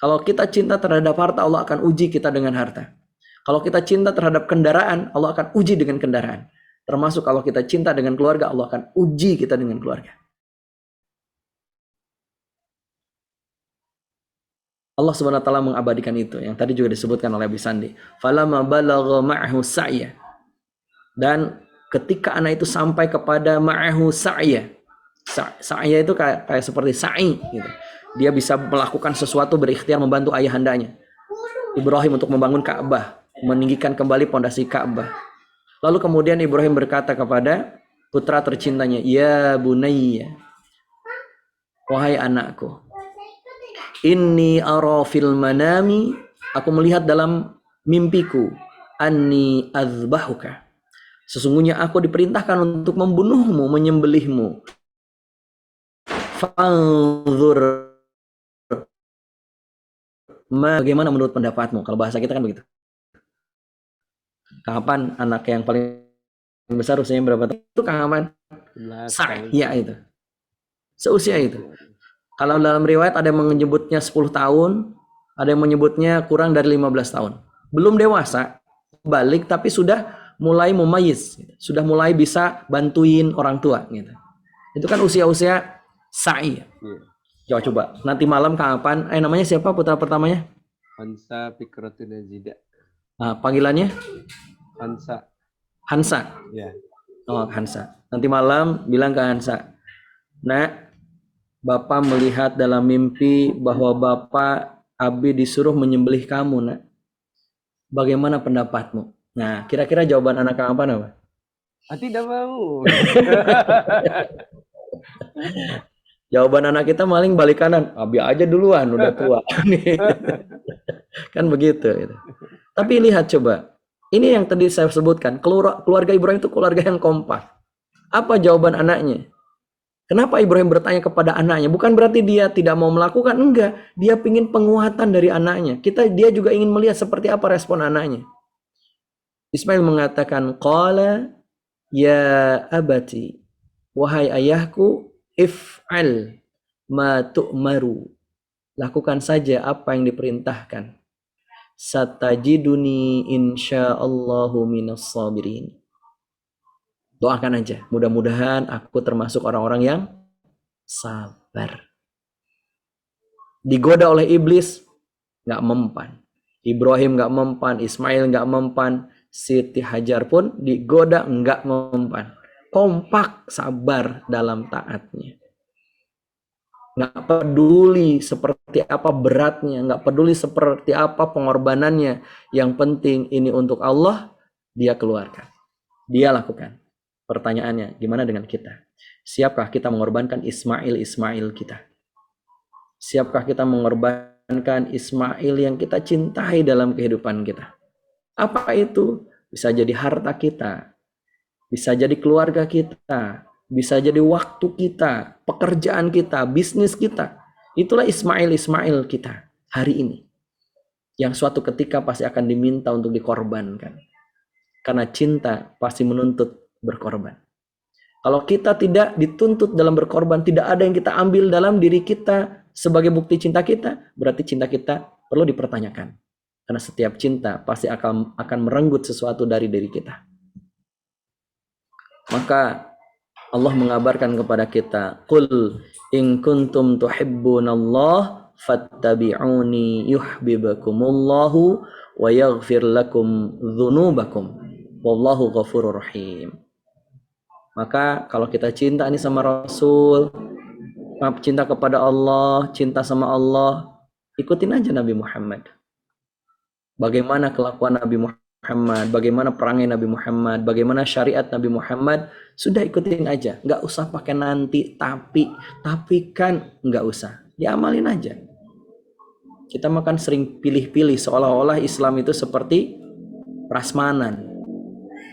Kalau kita cinta terhadap harta, Allah akan uji kita dengan harta. Kalau kita cinta terhadap kendaraan, Allah akan uji dengan kendaraan. Termasuk kalau kita cinta dengan keluarga, Allah akan uji kita dengan keluarga. Allah Subhanahu wa taala mengabadikan itu yang tadi juga disebutkan oleh Abi Sandi. Falamma balagha ma'ahu sa'ya. Dan ketika anak itu sampai kepada ma'ahu sa'ya. Sa'ya itu kayak seperti sa'i gitu. Dia bisa melakukan sesuatu berikhtiar membantu ayahandanya. Ibrahim untuk membangun Ka'bah, meninggikan kembali pondasi Ka'bah. Lalu kemudian Ibrahim berkata kepada putra tercintanya, "Ya bunayya, wahai anakku, inni ara fil manami, aku melihat dalam mimpiku, anni azbahuka. Sesungguhnya aku diperintahkan untuk membunuhmu, menyembelihmu. Fanzur, bagaimana menurut pendapatmu?" Kalau bahasa kita kan begitu. Kapan anak yang paling besar usianya berapa tahun? Itu kapan? Sa'ya itu. Seusia itu. Kalau dalam riwayat ada yang menyebutnya 10 tahun, ada yang menyebutnya kurang dari 15 tahun. Belum dewasa, balik tapi sudah mulai mumayyiz, sudah mulai bisa bantuin orang tua gitu. Itu kan usia-usia sa'i. Coba nanti malam kapan? Namanya siapa putra pertamanya? Hansa Fikratun Nazida. Nah, panggilannya? Hansa. Ya. Oh, Hansa. Nanti malam bilang ke Hansa, "Nak, Bapak melihat dalam mimpi bahwa Bapak Abi disuruh menyembelih kamu, Nak. Bagaimana pendapatmu?" Nah, kira-kira jawaban anak apa? Tidak mau. Jawaban anak kita maling balik kanan. Abi aja duluan, udah tua. Kan begitu. Gitu. Tapi lihat coba. Ini yang tadi saya sebutkan. Keluarga Ibrahim itu keluarga yang kompak. Apa jawaban anaknya? Kenapa Ibrahim bertanya kepada anaknya? Bukan berarti dia tidak mau melakukan, enggak. Dia ingin penguatan dari anaknya. Dia juga ingin melihat seperti apa respon anaknya. Ismail mengatakan, qala ya abati, wahai ayahku, if'al ma tu'maru. Lakukan saja apa yang diperintahkan. Satajiduni insyaallahu minas sabirin. Doakan aja, mudah-mudahan aku termasuk orang-orang yang sabar. Digoda oleh iblis, nggak mempan. Ibrahim nggak mempan, Ismail nggak mempan, Siti Hajar pun digoda nggak mempan. Kompak, sabar dalam taatnya. Nggak peduli seperti apa beratnya, nggak peduli seperti apa pengorbanannya. Yang penting ini untuk Allah, dia keluarkan. Dia lakukan. Pertanyaannya, gimana dengan kita? Siapkah kita mengorbankan Ismail kita? Siapkah kita mengorbankan Ismail yang kita cintai dalam kehidupan kita? Apa itu? Bisa jadi harta kita, bisa jadi keluarga kita, bisa jadi waktu kita, pekerjaan kita, bisnis kita. Itulah Ismail kita hari ini. Yang suatu ketika pasti akan diminta untuk dikorbankan. Karena cinta pasti menuntut berkorban. Kalau kita tidak dituntut dalam berkorban, tidak ada yang kita ambil dalam diri kita sebagai bukti cinta kita, berarti cinta kita perlu dipertanyakan. Karena setiap cinta pasti akan merenggut sesuatu dari diri kita. Maka Allah mengabarkan kepada kita, qul in kuntum tuhibbunallah fattabi'uni yuhibbukumullahu wa yaghfir lakum dzunubakum wallahu ghafurur rahim. Maka kalau kita cinta ini sama Rasul, cinta kepada Allah, cinta sama Allah, ikutin aja Nabi Muhammad. Bagaimana kelakuan Nabi Muhammad, bagaimana perangai Nabi Muhammad, bagaimana syariat Nabi Muhammad, sudah ikutin aja. Nggak usah pakai nanti, tapi kan nggak usah. Diamalin aja. Kita makan sering pilih-pilih, seolah-olah Islam itu seperti prasmanan.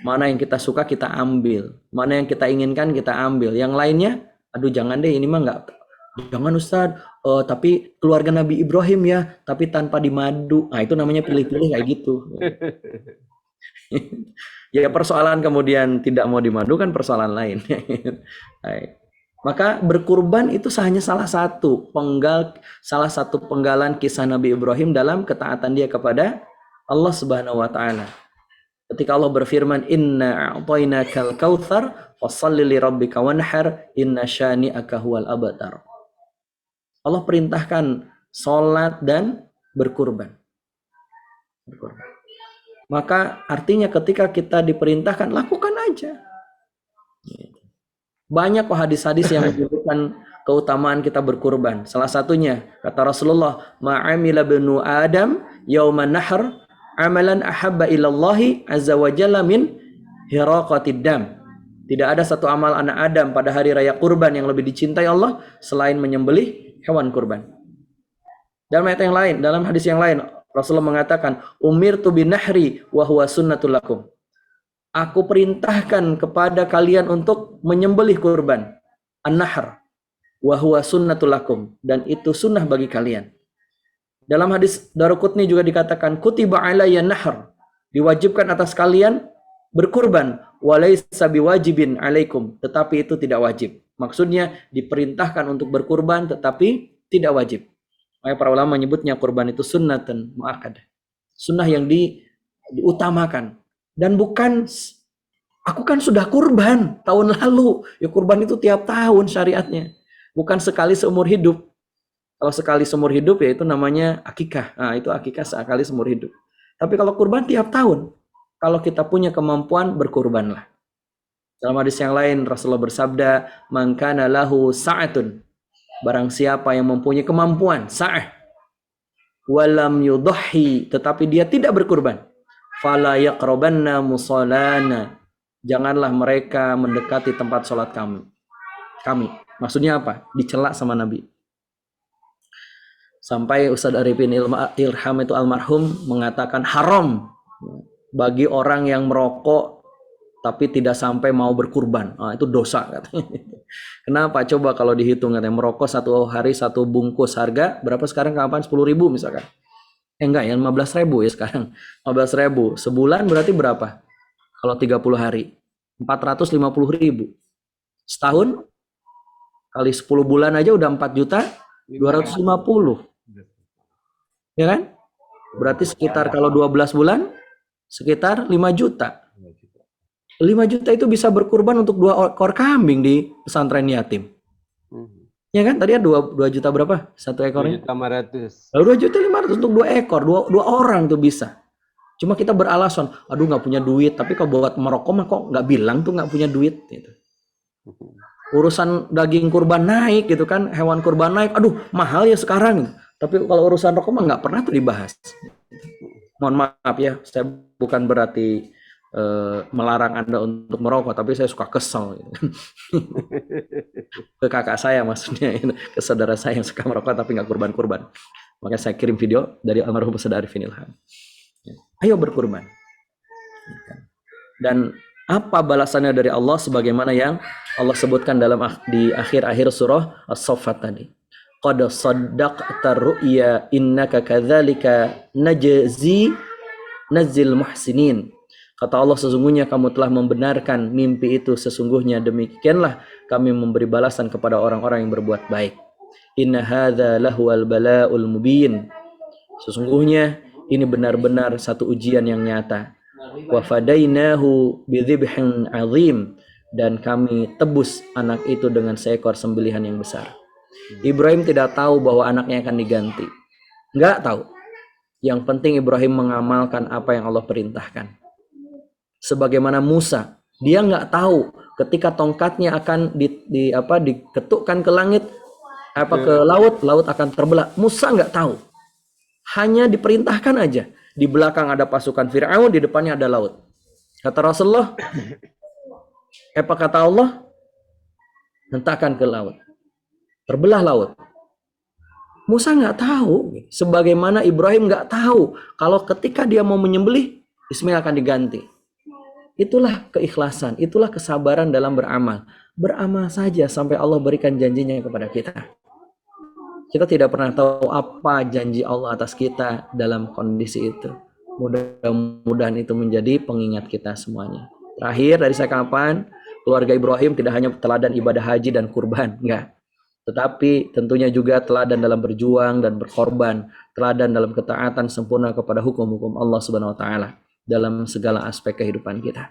Mana yang kita suka kita ambil, mana yang kita inginkan kita ambil. Yang lainnya, aduh jangan deh, ini mah nggak. Jangan Ustadz, tapi keluarga Nabi Ibrahim ya, tapi tanpa dimadu. Nah itu namanya pilih-pilih kayak gitu. Ya persoalan kemudian tidak mau dimadu kan persoalan lain. Maka berkurban itu hanya salah satu penggalan kisah Nabi Ibrahim dalam ketaatan dia kepada Allah Subhanahu wa taala. Ketika Allah berfirman, inna a'tainakal kautsar fashalli li rabbika wanhar inna syani'aka huwal abtar. Allah perintahkan salat dan berkurban. Maka artinya ketika kita diperintahkan, lakukan aja. Banyak hadis-hadis yang menyebutkan keutamaan kita berkurban. Salah satunya kata Rasulullah, ma'amila banu Adam yauman nahr amalan ahabba ilallahi azza wa jalla min hiraqatid dam. Tidak ada satu amal anak Adam pada hari raya kurban yang lebih dicintai Allah selain menyembelih hewan kurban. Dalam ayat yang lain, dalam hadis yang lain, Rasulullah mengatakan, umirtu binahri wa huwa sunnatul lakum. Aku perintahkan kepada kalian untuk menyembelih kurban. An-nahr wa huwa sunnatul lakum, dan itu sunnah bagi kalian. Dalam hadis Daruqutni juga dikatakan, kutiba alayya nahr, diwajibkan atas kalian berkurban, walaysa biwajibin alaikum, tetapi itu tidak wajib. Maksudnya diperintahkan untuk berkurban tetapi tidak wajib. Makanya para ulama menyebutnya kurban itu sunnatan muakkadah. Sunnah yang diutamakan. Dan bukan, aku kan sudah kurban tahun lalu. Ya kurban itu tiap tahun syariatnya. Bukan sekali seumur hidup. Kalau sekali seumur hidup ya itu namanya akikah. Nah itu akikah sekali seumur hidup. Tapi kalau kurban tiap tahun. Kalau kita punya kemampuan berkurbanlah. Dalam hadis yang lain Rasulullah bersabda, man kana lahu sa'atun, barang siapa yang mempunyai kemampuan sa'ah, walam yudhi, tetapi dia tidak berkurban, fala yaqrabanna musallana, janganlah mereka mendekati tempat sholat kami. Maksudnya apa? Dicela sama Nabi. Sampai Ustadz Arifin Ilham itu almarhum mengatakan haram bagi orang yang merokok tapi tidak sampai mau berkurban. Nah, itu dosa katanya. Kenapa? Coba kalau dihitung katanya merokok satu hari satu bungkus harga berapa sekarang kapan 10.000 misalkan. Enggak ya 15.000 ya sekarang. 15.000 sebulan berarti berapa? Kalau 30 hari 450.000. Setahun kali 10 bulan aja udah 4.250.000. Ya kan? Berarti sekitar kalau 12 bulan sekitar 5 juta. 5 juta itu bisa berkurban untuk 2 ekor kambing di pesantren yatim. Ya kan? Tadi 2 juta berapa? Satu ekornya? 2.500.000. Lalu 2.500.000 untuk 2 ekor, 2 orang tuh bisa. Cuma kita beralasan, aduh nggak punya duit. Tapi kalau buat merokok mah kok nggak bilang tuh nggak punya duit. Gitu. Urusan daging kurban naik gitu kan, hewan kurban naik, aduh mahal ya sekarang. Tapi kalau urusan rokok mah nggak pernah tuh dibahas. Mohon maaf ya, saya bukan berarti melarang Anda untuk merokok, tapi saya suka kesel. Gitu. Ke kakak saya maksudnya, ke saudara saya yang suka merokok tapi nggak kurban-kurban. Makanya saya kirim video dari almarhum Ustaz Arifin Ilham. Ayo berkurban. Dan apa balasannya dari Allah sebagaimana yang Allah sebutkan di akhir-akhir surah As-Saffat tadi. Qad saddaqta ru'ya innaka kadzalika najzi nazil muhsinin. Kata Allah, sesungguhnya kamu telah membenarkan mimpi itu, sesungguhnya demikianlah kami memberi balasan kepada orang-orang yang berbuat baik. Inna hadza lahuwal bala'ul mubin. Sesungguhnya ini benar-benar satu ujian yang nyata. Wa fadainahu bidzibhin azim, dan kami tebus anak itu dengan seekor sembelihan yang besar. Ibrahim tidak tahu bahwa anaknya akan diganti. Enggak tahu. Yang penting Ibrahim mengamalkan apa yang Allah perintahkan. Sebagaimana Musa, dia nggak tahu ketika tongkatnya akan diketukkan ke langit, ke laut akan terbelah. Musa nggak tahu. Hanya diperintahkan aja. Di belakang ada pasukan Fir'aun, di depannya ada laut. Kata Rasulullah, kata Allah, hentakkan ke laut. Terbelah laut. Musa nggak tahu. Sebagaimana Ibrahim nggak tahu kalau ketika dia mau menyembelih, Ismail akan diganti. Itulah keikhlasan, itulah kesabaran dalam beramal. Beramal saja sampai Allah berikan janjinya kepada kita. Kita tidak pernah tahu apa janji Allah atas kita dalam kondisi itu. Mudah-mudahan itu menjadi pengingat kita semuanya. Terakhir dari saya kapan, keluarga Ibrahim tidak hanya teladan ibadah haji dan kurban, enggak. Tetapi tentunya juga teladan dalam berjuang dan berkorban, teladan dalam ketaatan sempurna kepada hukum-hukum Allah Subhanahu wa taala dalam segala aspek kehidupan kita.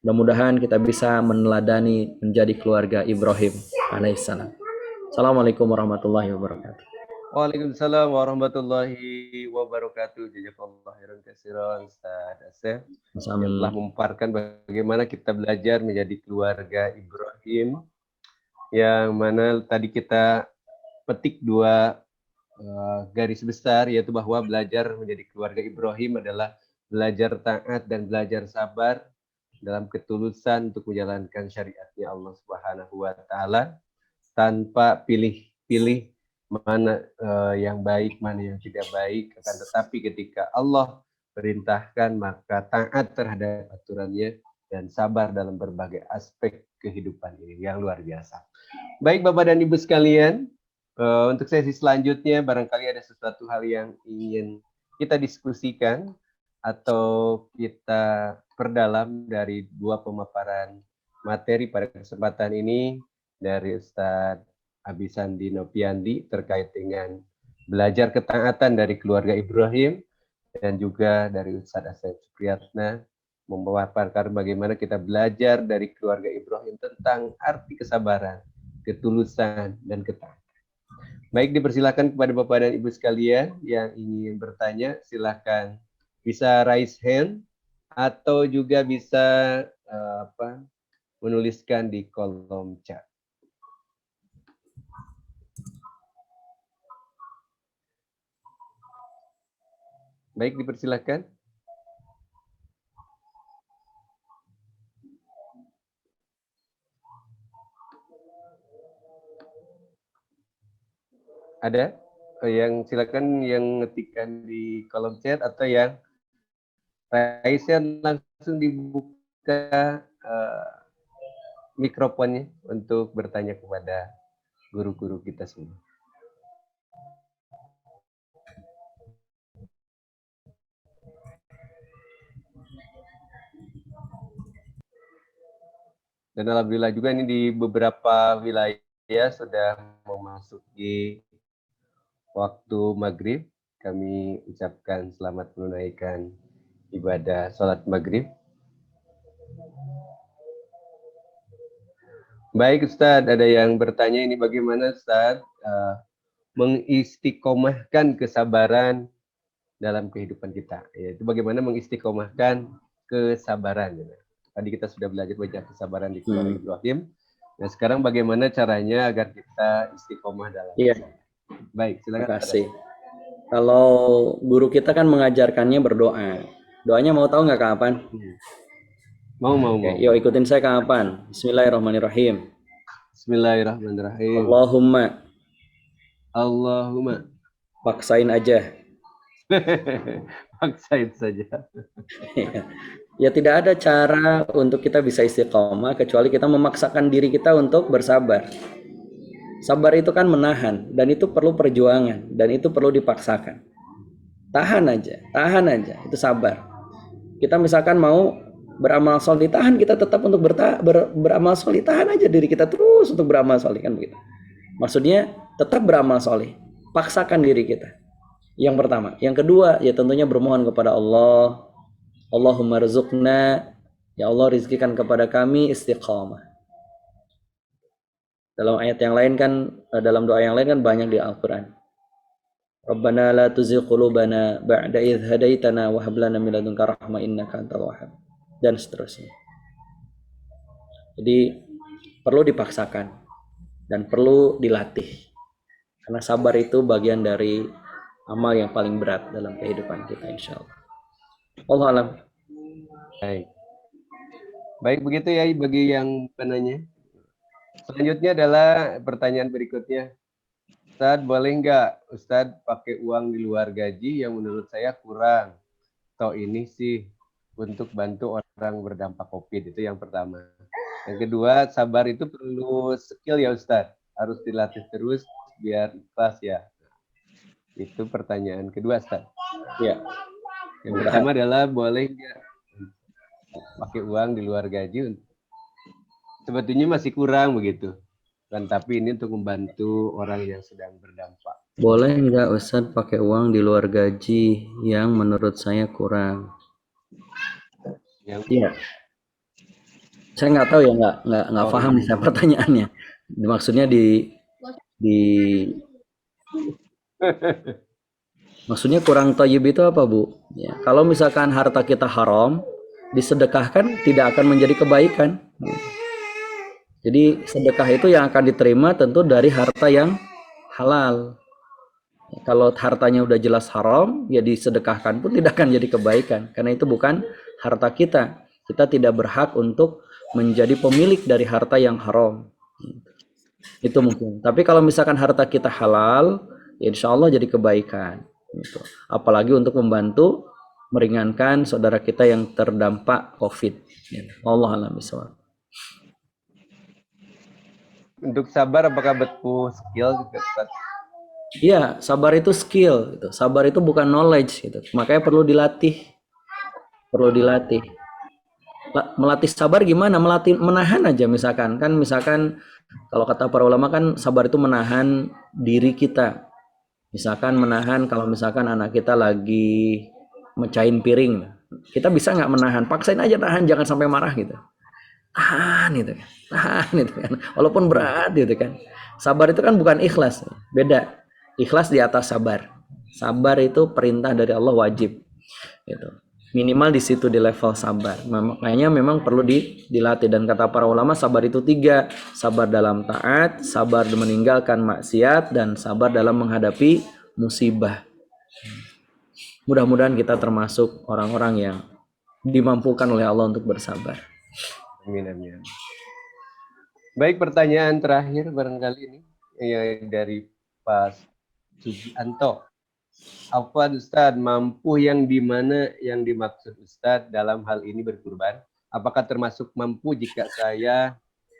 Mudah-mudahan kita bisa meneladani menjadi keluarga Ibrahim alaihissalam. Assalamualaikum warahmatullahi wabarakatuh. Waalaikumsalam warahmatullahi wabarakatuh. Jazakallah khairan katsiran Ustaz Asef. Telah memaparkan bagaimana kita belajar menjadi keluarga Ibrahim, yang mana tadi kita petik 2 garis besar, yaitu bahwa belajar menjadi keluarga Ibrahim adalah belajar taat dan belajar sabar dalam ketulusan untuk menjalankan syariatnya Allah Subhanahu wa taala tanpa pilih-pilih mana yang baik, mana yang tidak baik, akan tetapi ketika Allah perintahkan maka taat terhadap aturannya dan sabar dalam berbagai aspek kehidupan ini yang luar biasa. Baik Bapak dan Ibu sekalian, untuk sesi selanjutnya barangkali ada sesuatu hal yang ingin kita diskusikan atau kita perdalam dari 2 pemaparan materi pada kesempatan ini dari Ustadz Abi Sandi Nopiandi terkait dengan belajar ketaatan dari keluarga Ibrahim, dan juga dari Ustadz Asep Supriyatna memaparkan bagaimana kita belajar dari keluarga Ibrahim tentang arti kesabaran, ketulusan, dan ketaatan. Baik, dipersilakan kepada Bapak dan Ibu sekalian yang ingin bertanya, silakan bisa raise hand atau juga bisa menuliskan di kolom chat. Baik, dipersilakan. Ada? Yang silakan yang ngetikkan di kolom chat atau yang raise hand langsung dibuka mikrofonnya untuk bertanya kepada guru-guru kita semua. Dan alhamdulillah juga ini di beberapa wilayah sudah memasuki waktu maghrib. Kami ucapkan selamat menunaikan ibadah sholat maghrib. Baik Ustadz, ada yang bertanya ini bagaimana Ustadz mengistiqomahkan kesabaran dalam kehidupan kita. Yaitu bagaimana mengistiqomahkan kesabaran. Tadi kita sudah belajar banyak kesabaran di keluarga Ibrahim. Nah sekarang bagaimana caranya agar kita istiqomah dalam kesabaran? Baik, silakan. Terima kasih. Kalau guru kita kan mengajarkannya berdoa. Doanya mau tahu nggak kapan? Mau. Yuk ikutin saya kapan? Bismillahirrahmanirrahim. Bismillahirrahmanirrahim. Allahumma. Paksain aja. Paksain saja. Ya tidak ada cara untuk kita bisa istiqomah kecuali kita memaksakan diri kita untuk bersabar. Sabar itu kan menahan, dan itu perlu perjuangan, dan itu perlu dipaksakan. Tahan aja, itu sabar. Kita misalkan mau beramal soleh, tahan kita tetap untuk beramal soleh, tahan aja diri kita terus untuk beramal soleh, kan begitu. Maksudnya tetap beramal soleh, paksakan diri kita. Yang pertama. Yang kedua, ya tentunya bermohon kepada Allah. Allahumma rizukna, ya Allah rizkikan kepada kami istiqamah. Dalam ayat yang lain kan, dalam doa yang lain kan banyak di Al-Quran. Rabbana la tuzigh qulubana ba'da idh hadaitana wa hab lana min ladunka rahmah innaka antal wahhab, dan seterusnya. Jadi perlu dipaksakan dan perlu dilatih. Karena sabar itu bagian dari amal yang paling berat dalam kehidupan kita, insyaallah. Allah alam. Baik begitu ya bagi yang penanya. Selanjutnya adalah pertanyaan berikutnya. Ustadz, boleh nggak Ustadz pakai uang di luar gaji yang menurut saya kurang? Toh ini sih untuk bantu orang berdampak COVID, itu yang pertama. Yang kedua, sabar itu perlu skill ya Ustadz. Harus dilatih terus biar ikhlas ya. Itu pertanyaan kedua Ustadz. Ya. Yang pertama adalah boleh nggak pakai uang di luar gaji? Sebetulnya masih kurang begitu kan, tapi ini untuk membantu orang yang sedang berdampak. Boleh nggak Ustadz pakai uang di luar gaji yang menurut saya kurang? Iya. Saya nggak tahu ya, nggak paham nih saya pertanyaannya. Maksudnya maksudnya kurang thayyib itu apa, Bu? Ya, kalau misalkan harta kita haram, disedekahkan tidak akan menjadi kebaikan. Jadi sedekah itu yang akan diterima tentu dari harta yang halal. Kalau hartanya udah jelas haram, ya disedekahkan pun tidak akan jadi kebaikan. Karena itu bukan harta kita. Kita tidak berhak untuk menjadi pemilik dari harta yang haram. Itu mungkin. Tapi kalau misalkan harta kita halal, ya insya Allah jadi kebaikan. Apalagi untuk membantu meringankan saudara kita yang terdampak COVID. Allah a'lam bishawab. Untuk sabar apakah betul skill gitu? Iya, sabar itu skill gitu. Sabar itu bukan knowledge gitu. Makanya perlu dilatih. Melatih sabar gimana? Menahan aja misalkan. Misalkan kalau kata para ulama kan sabar itu menahan diri kita. Misalkan menahan kalau misalkan anak kita lagi mecahin piring. Kita bisa nggak menahan? Paksain aja tahan, jangan sampai marah gitu. Tahan gitu kan, walaupun berat gitu kan. Sabar itu kan bukan ikhlas, beda. Ikhlas di atas sabar. Sabar itu perintah dari Allah, wajib gitu. Minimal di situ di level sabar. Makanya memang perlu dilatih, dan kata para ulama sabar itu 3: sabar dalam taat, sabar meninggalkan maksiat, dan sabar dalam menghadapi musibah. Mudah-mudahan kita termasuk orang-orang yang dimampukan oleh Allah untuk bersabar. Amin. Baik, pertanyaan terakhir barangkali ini yang dari Pak Sugianto. Apa Ustadz, mampu yang dimana yang dimaksud Ustadz dalam hal ini berkurban? Apakah termasuk mampu jika saya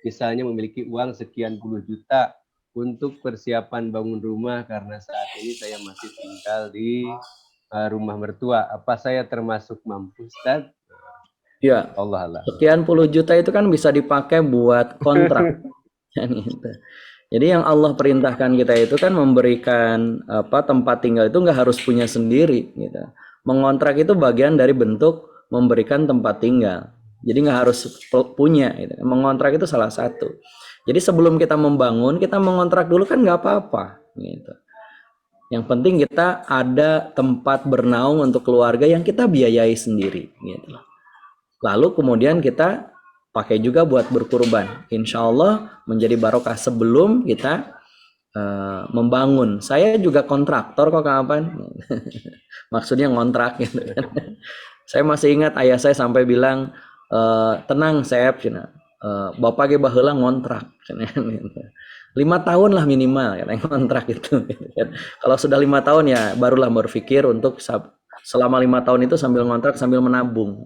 misalnya memiliki uang sekian puluh juta untuk persiapan bangun rumah karena saat ini saya masih tinggal di rumah mertua. Apa saya termasuk mampu, Ustaz? Ya, Allah Allah. sekian puluh juta itu kan bisa dipakai buat kontrak. Kan gitu. Jadi yang Allah perintahkan kita itu kan memberikan tempat tinggal itu nggak harus punya sendiri gitu. Mengontrak itu bagian dari bentuk memberikan tempat tinggal. Jadi nggak harus punya gitu. Mengontrak itu salah satu. Jadi sebelum kita membangun, kita mengontrak dulu kan nggak apa-apa gitu. Yang penting kita ada tempat bernaung untuk keluarga yang kita biayai sendiri gitu. Lalu kemudian kita pakai juga buat berkurban. Insya Allah menjadi barokah sebelum kita membangun. Saya juga kontraktor kok kapan? Maksudnya ngontrak gitu kan. Saya masih ingat ayah saya sampai bilang, tenang Sep, bapak ge baheula ngontrak. 5 tahun lah minimal ya ngontrak itu. Kalau sudah 5 tahun ya barulah berpikir untuk selama 5 tahun itu sambil ngontrak sambil menabung.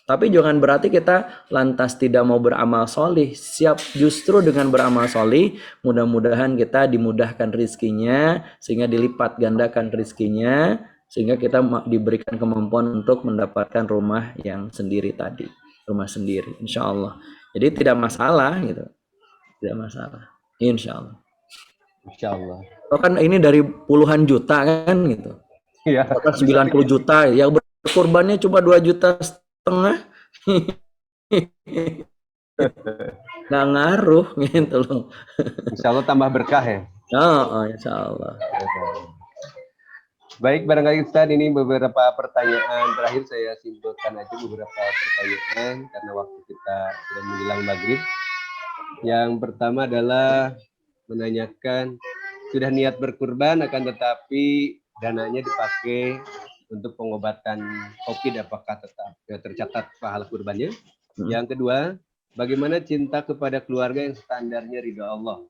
Tapi jangan berarti kita lantas tidak mau beramal solih. Siap, justru dengan beramal solih mudah-mudahan kita dimudahkan rizkinya sehingga dilipat gandakan rizkinya sehingga kita diberikan kemampuan untuk mendapatkan rumah yang sendiri tadi, rumah sendiri insya Allah. Jadi tidak masalah gitu, tidak masalah insya Allah. Insya Allah. Oh kan ini dari puluhan juta kan gitu. Iya. 90 juta, yang berkorbannya cuma 2,5 juta. Nggak ngaruh gitu loh. Insya Allah tambah berkah ya. Oh, insya Allah. Baik, barangkali Ustaz ini beberapa pertanyaan terakhir saya simpulkan aja beberapa pertanyaan karena waktu kita sudah menjelang maghrib. Yang pertama adalah menanyakan sudah niat berkurban akan tetapi dananya dipakai untuk pengobatan COVID, apakah tetap tercatat pahala kurbannya? Yang kedua, bagaimana cinta kepada keluarga yang standarnya ridha Allah?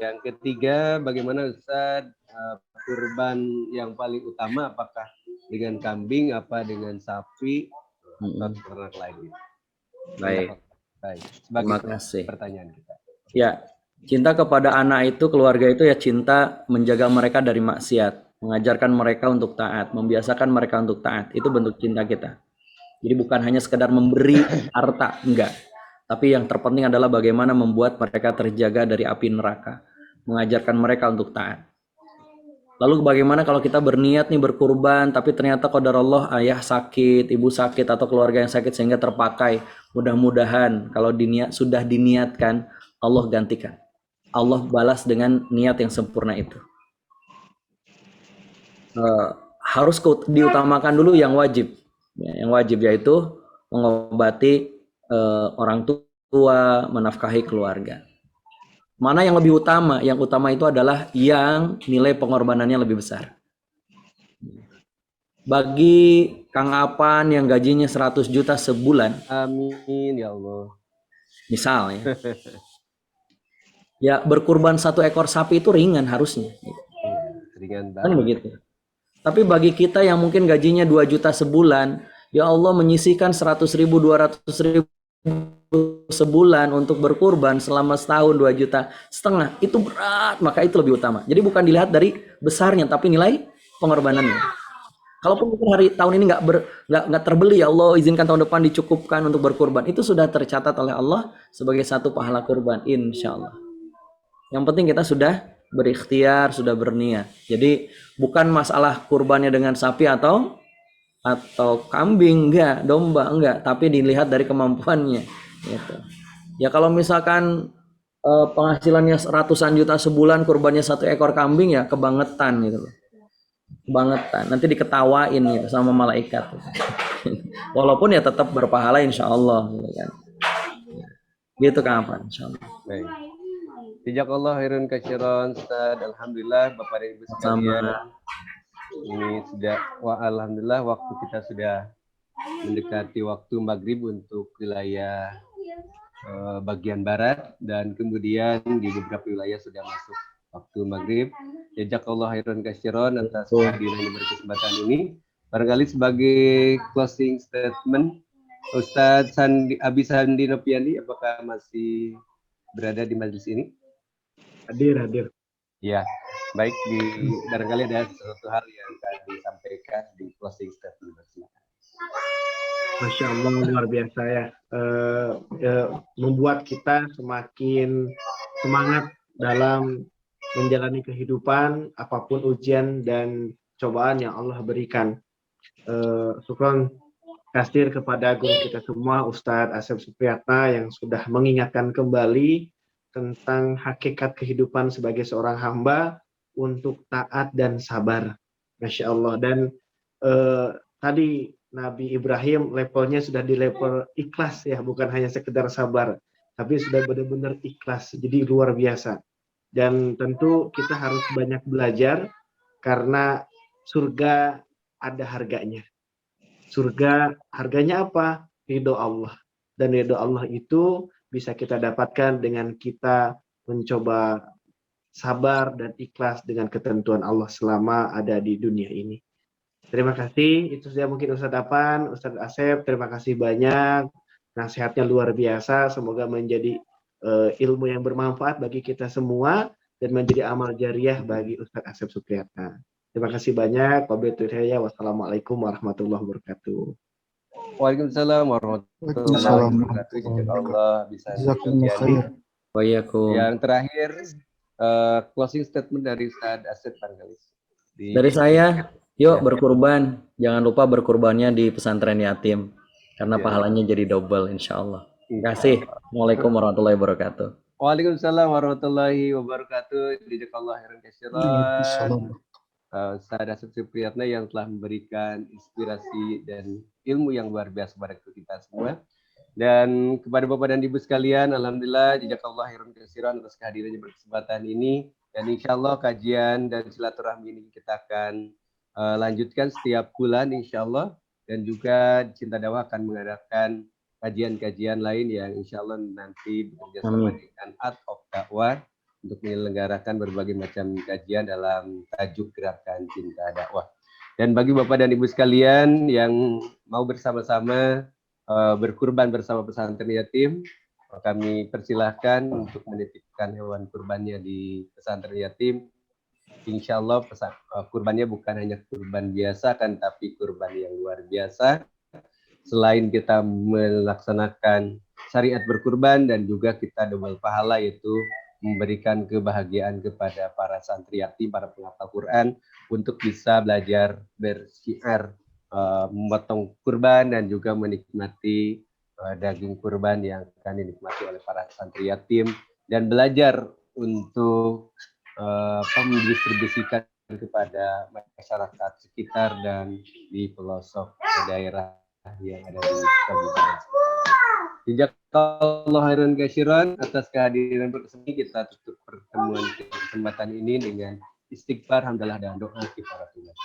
Yang ketiga, bagaimana Ustaz kurban yang paling utama, apakah dengan kambing, apa dengan sapi, atau ternak lain? Baik. Sebagai Terima kasih. pertanyaan kita. Ya, cinta kepada anak itu, keluarga itu ya cinta menjaga mereka dari maksiat, mengajarkan mereka untuk taat, membiasakan mereka untuk taat. Itu bentuk cinta kita. Jadi bukan hanya sekedar memberi harta, enggak. Tapi yang terpenting adalah bagaimana membuat mereka terjaga dari api neraka, mengajarkan mereka untuk taat. Lalu bagaimana kalau kita berniat nih berkurban, tapi ternyata qadar Allah ayah sakit, ibu sakit, atau keluarga yang sakit sehingga terpakai. Mudah-mudahan kalau sudah diniatkan, Allah gantikan. Allah balas dengan niat yang sempurna itu. Harus diutamakan dulu yang wajib. Yang wajib yaitu mengobati orang tua, menafkahi keluarga. Mana yang lebih utama? Yang utama itu adalah yang nilai pengorbanannya lebih besar. Bagi Kang Apan yang gajinya 100 juta sebulan. Amin ya Allah. Misal ya. Ya berkurban 1 ekor sapi itu ringan harusnya. Ringan banget. Kan begitu. Tapi bagi kita yang mungkin gajinya 2 juta sebulan, ya Allah menyisihkan 100.000, 200.000 sebulan untuk berkurban selama setahun 2,5 juta, itu berat, maka itu lebih utama. Jadi bukan dilihat dari besarnya, tapi nilai pengorbanannya. Kalaupun mungkin tahun ini nggak terbeli, ya Allah izinkan tahun depan dicukupkan untuk berkurban, itu sudah tercatat oleh Allah sebagai satu pahala kurban, insya Allah. Yang penting kita sudah berikhtiar, sudah berniat. Jadi bukan masalah kurbannya dengan sapi atau kambing, enggak, domba, enggak, tapi dilihat dari kemampuannya gitu. Ya kalau misalkan penghasilannya ratusan juta sebulan, kurbannya 1 ekor kambing, ya kebangetan gitu loh. Kebangetan, nanti diketawain gitu sama malaikat gitu. Walaupun ya tetap berpahala insya Allah gitu kan. Gitu kapan insya Allah. Baik. Jazakallah khairan katsiran Ustaz. Alhamdulillah Bapak dan Ibu sekalian. Ini sudah alhamdulillah waktu kita sudah mendekati waktu maghrib untuk wilayah bagian barat dan kemudian di beberapa wilayah sudah masuk waktu maghrib. Jazakallah khairan katsiran atas kehadiran yang berkesempatan ini. Barangkali sebagai closing statement Ustadz Abi Sandi Nopiandi, apakah masih berada di majelis ini? Hadir. Ya, baik, barangkali ada sesuatu hal yang akan disampaikan di closing statement. Masya Allah, luar biasa ya. Membuat kita semakin semangat dalam menjalani kehidupan, apapun ujian dan cobaan yang Allah berikan. Syukron kasih kepada guru kita semua, Ustadz Asep Supriyatna, yang sudah mengingatkan kembali tentang hakikat kehidupan sebagai seorang hamba untuk taat dan sabar. Masya Allah. Dan tadi Nabi Ibrahim levelnya sudah di level ikhlas ya, bukan hanya sekedar sabar, tapi sudah benar-benar ikhlas. Jadi luar biasa. Dan tentu kita harus banyak belajar karena surga ada harganya. Surga harganya apa? Ridho Allah. Dan ridho Allah itu bisa kita dapatkan dengan kita mencoba sabar dan ikhlas dengan ketentuan Allah selama ada di dunia ini. Terima kasih. Itu saja mungkin Ustadz Apan, Ustadz Asep. Terima kasih banyak. Nasihatnya luar biasa. Semoga menjadi ilmu yang bermanfaat bagi kita semua dan menjadi amal jariah bagi Ustadz Asep Supriyatna. Terima kasih banyak. Wassalamualaikum warahmatullahi wabarakatuh. Waalaikumsalam warahmatullahi wabarakatuh. Jazakallah bisa Yang terakhir closing statement dari Ustadz Asep barangkali. Dari saya, yuk berkurban. Jangan lupa berkurbannya di pesantren yatim. Karena pahalanya jadi double insya Allah. Terima kasih. Assalamualaikum warahmatullahi wabarakatuh. Waalaikumsalam warahmatullahi wabarakatuh. Jazakallah khairan katsiran. Ustadz Asep Supriyatna yang telah memberikan inspirasi dan ilmu yang luar biasa kepada kita semua. Dan kepada Bapak dan Ibu sekalian, alhamdulillah jazakallah khairan katsiran atas kehadirannya berkesempatan ini. Dan insya Allah kajian dan silaturahmi ini kita akan lanjutkan setiap bulan insya Allah. Dan juga Cinta Dakwah akan mengadakan kajian-kajian lain yang insya Allah nanti bekerjasama dengan Art of Dakwah untuk menyelenggarakan berbagai macam kajian dalam tajuk gerakan Cinta Dakwah. Dan bagi Bapak dan Ibu sekalian yang mau bersama-sama berkurban bersama pesantren yatim, kami persilahkan untuk menitipkan hewan kurbannya di pesantren yatim. Insya Allah kurbannya bukan hanya kurban biasa, kan, tapi kurban yang luar biasa. Selain kita melaksanakan syariat berkurban dan juga kita double pahala, yaitu memberikan kebahagiaan kepada para santri yatim, para penghafal Quran untuk bisa belajar bersyiar, memotong kurban dan juga menikmati daging kurban yang akan dinikmati oleh para santri yatim dan belajar untuk mendistribusikan kepada masyarakat sekitar dan di pelosok daerah yang ada di kabupaten. Jazakallah khairan katsiran atas kehadiran bersama. Kita tutup pertemuan kesempatan ini dengan istighfar, hamdalah dan doa kifaratillah.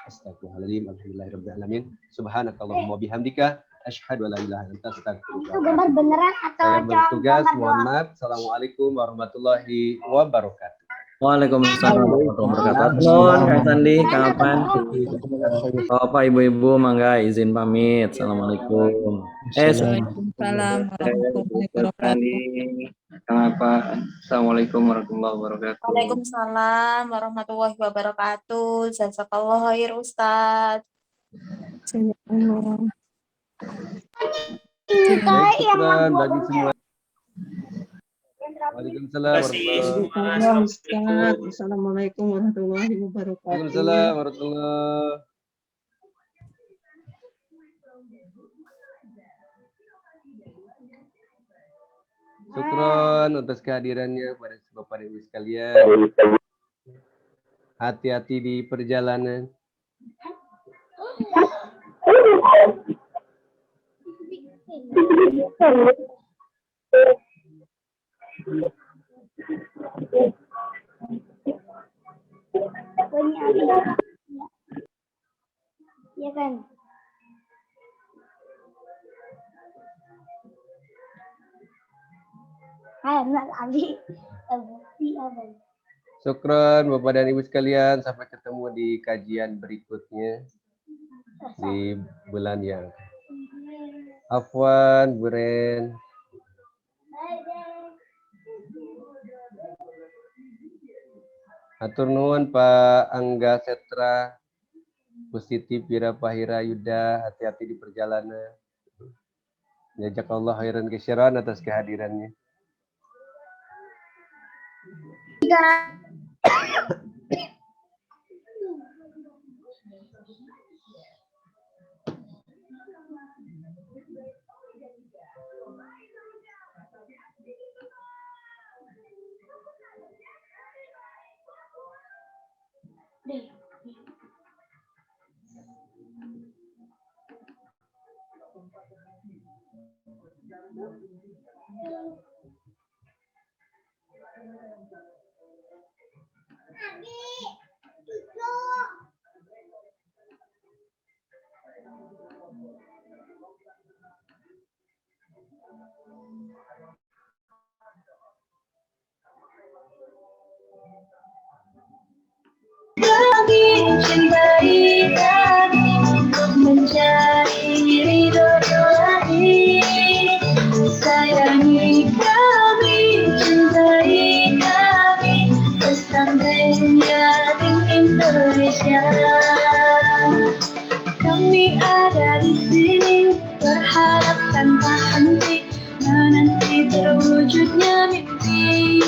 Astagfirullahaladzim, alhamdulillahirabbil alamin. Subhanakallahumma bihamdika asyhadu an la ilaha illa anta astaghfiruka. Itu gambar beneran atau saya bertugas, mohon maaf. Assalamualaikum warahmatullahi wabarakatuh. Waalaikumsalam warahmatullahi wabarakatuh. Nun, Kang Sandi, kapan? Bapak Ibu-ibu, mangga izin pamit. Assalamualaikum. Waalaikumsalam warahmatullahi wabarakatuh. Assalamualaikum warahmatullahi wabarakatuh. Waalaikumsalam warahmatullahi wabarakatuh. Jazakallah khair Ustaz. Syukran bagi semua. Waalaikumsalam warahmatullahi wabarakatuh. Assalamualaikum warahmatullahi wabarakatuh. Waalaikumsalam warahmatullahi. Syukron atas kehadirannya pada Bapak dan Ibu sekalian. Hati-hati di perjalanan. Iya kan? Syukron Bapak dan Ibu sekalian, sampai ketemu di kajian berikutnya di bulan yang Afwan, Bu Ren. Atur nuwun Pak Angga Setra, Bu Siti Pira Pahira Yuda, hati-hati di perjalanan. Jazakallah khairan katsiran atas kehadirannya. Kami mencintai kami mencari ridho Ilahi. Sayangi kami, cintai kami, pesantren Yatim Indonesia. Kami ada di sini berharap tanpa henti menanti terwujudnya mimpi.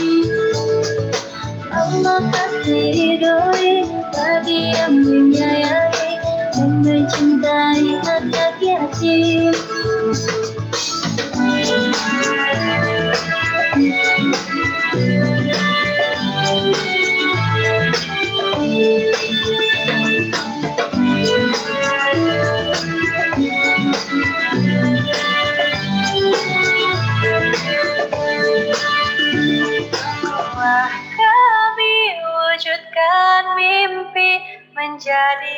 Allah kasih ridhoi bagi yang menyayangi dan mencintai anak yatim. Kami wujudkan mimpi menjadi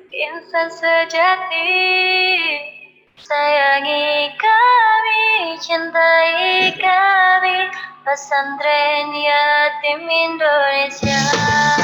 insan sejati. Sayangi kami, cintai kami, pesantren Yatim Indonesia.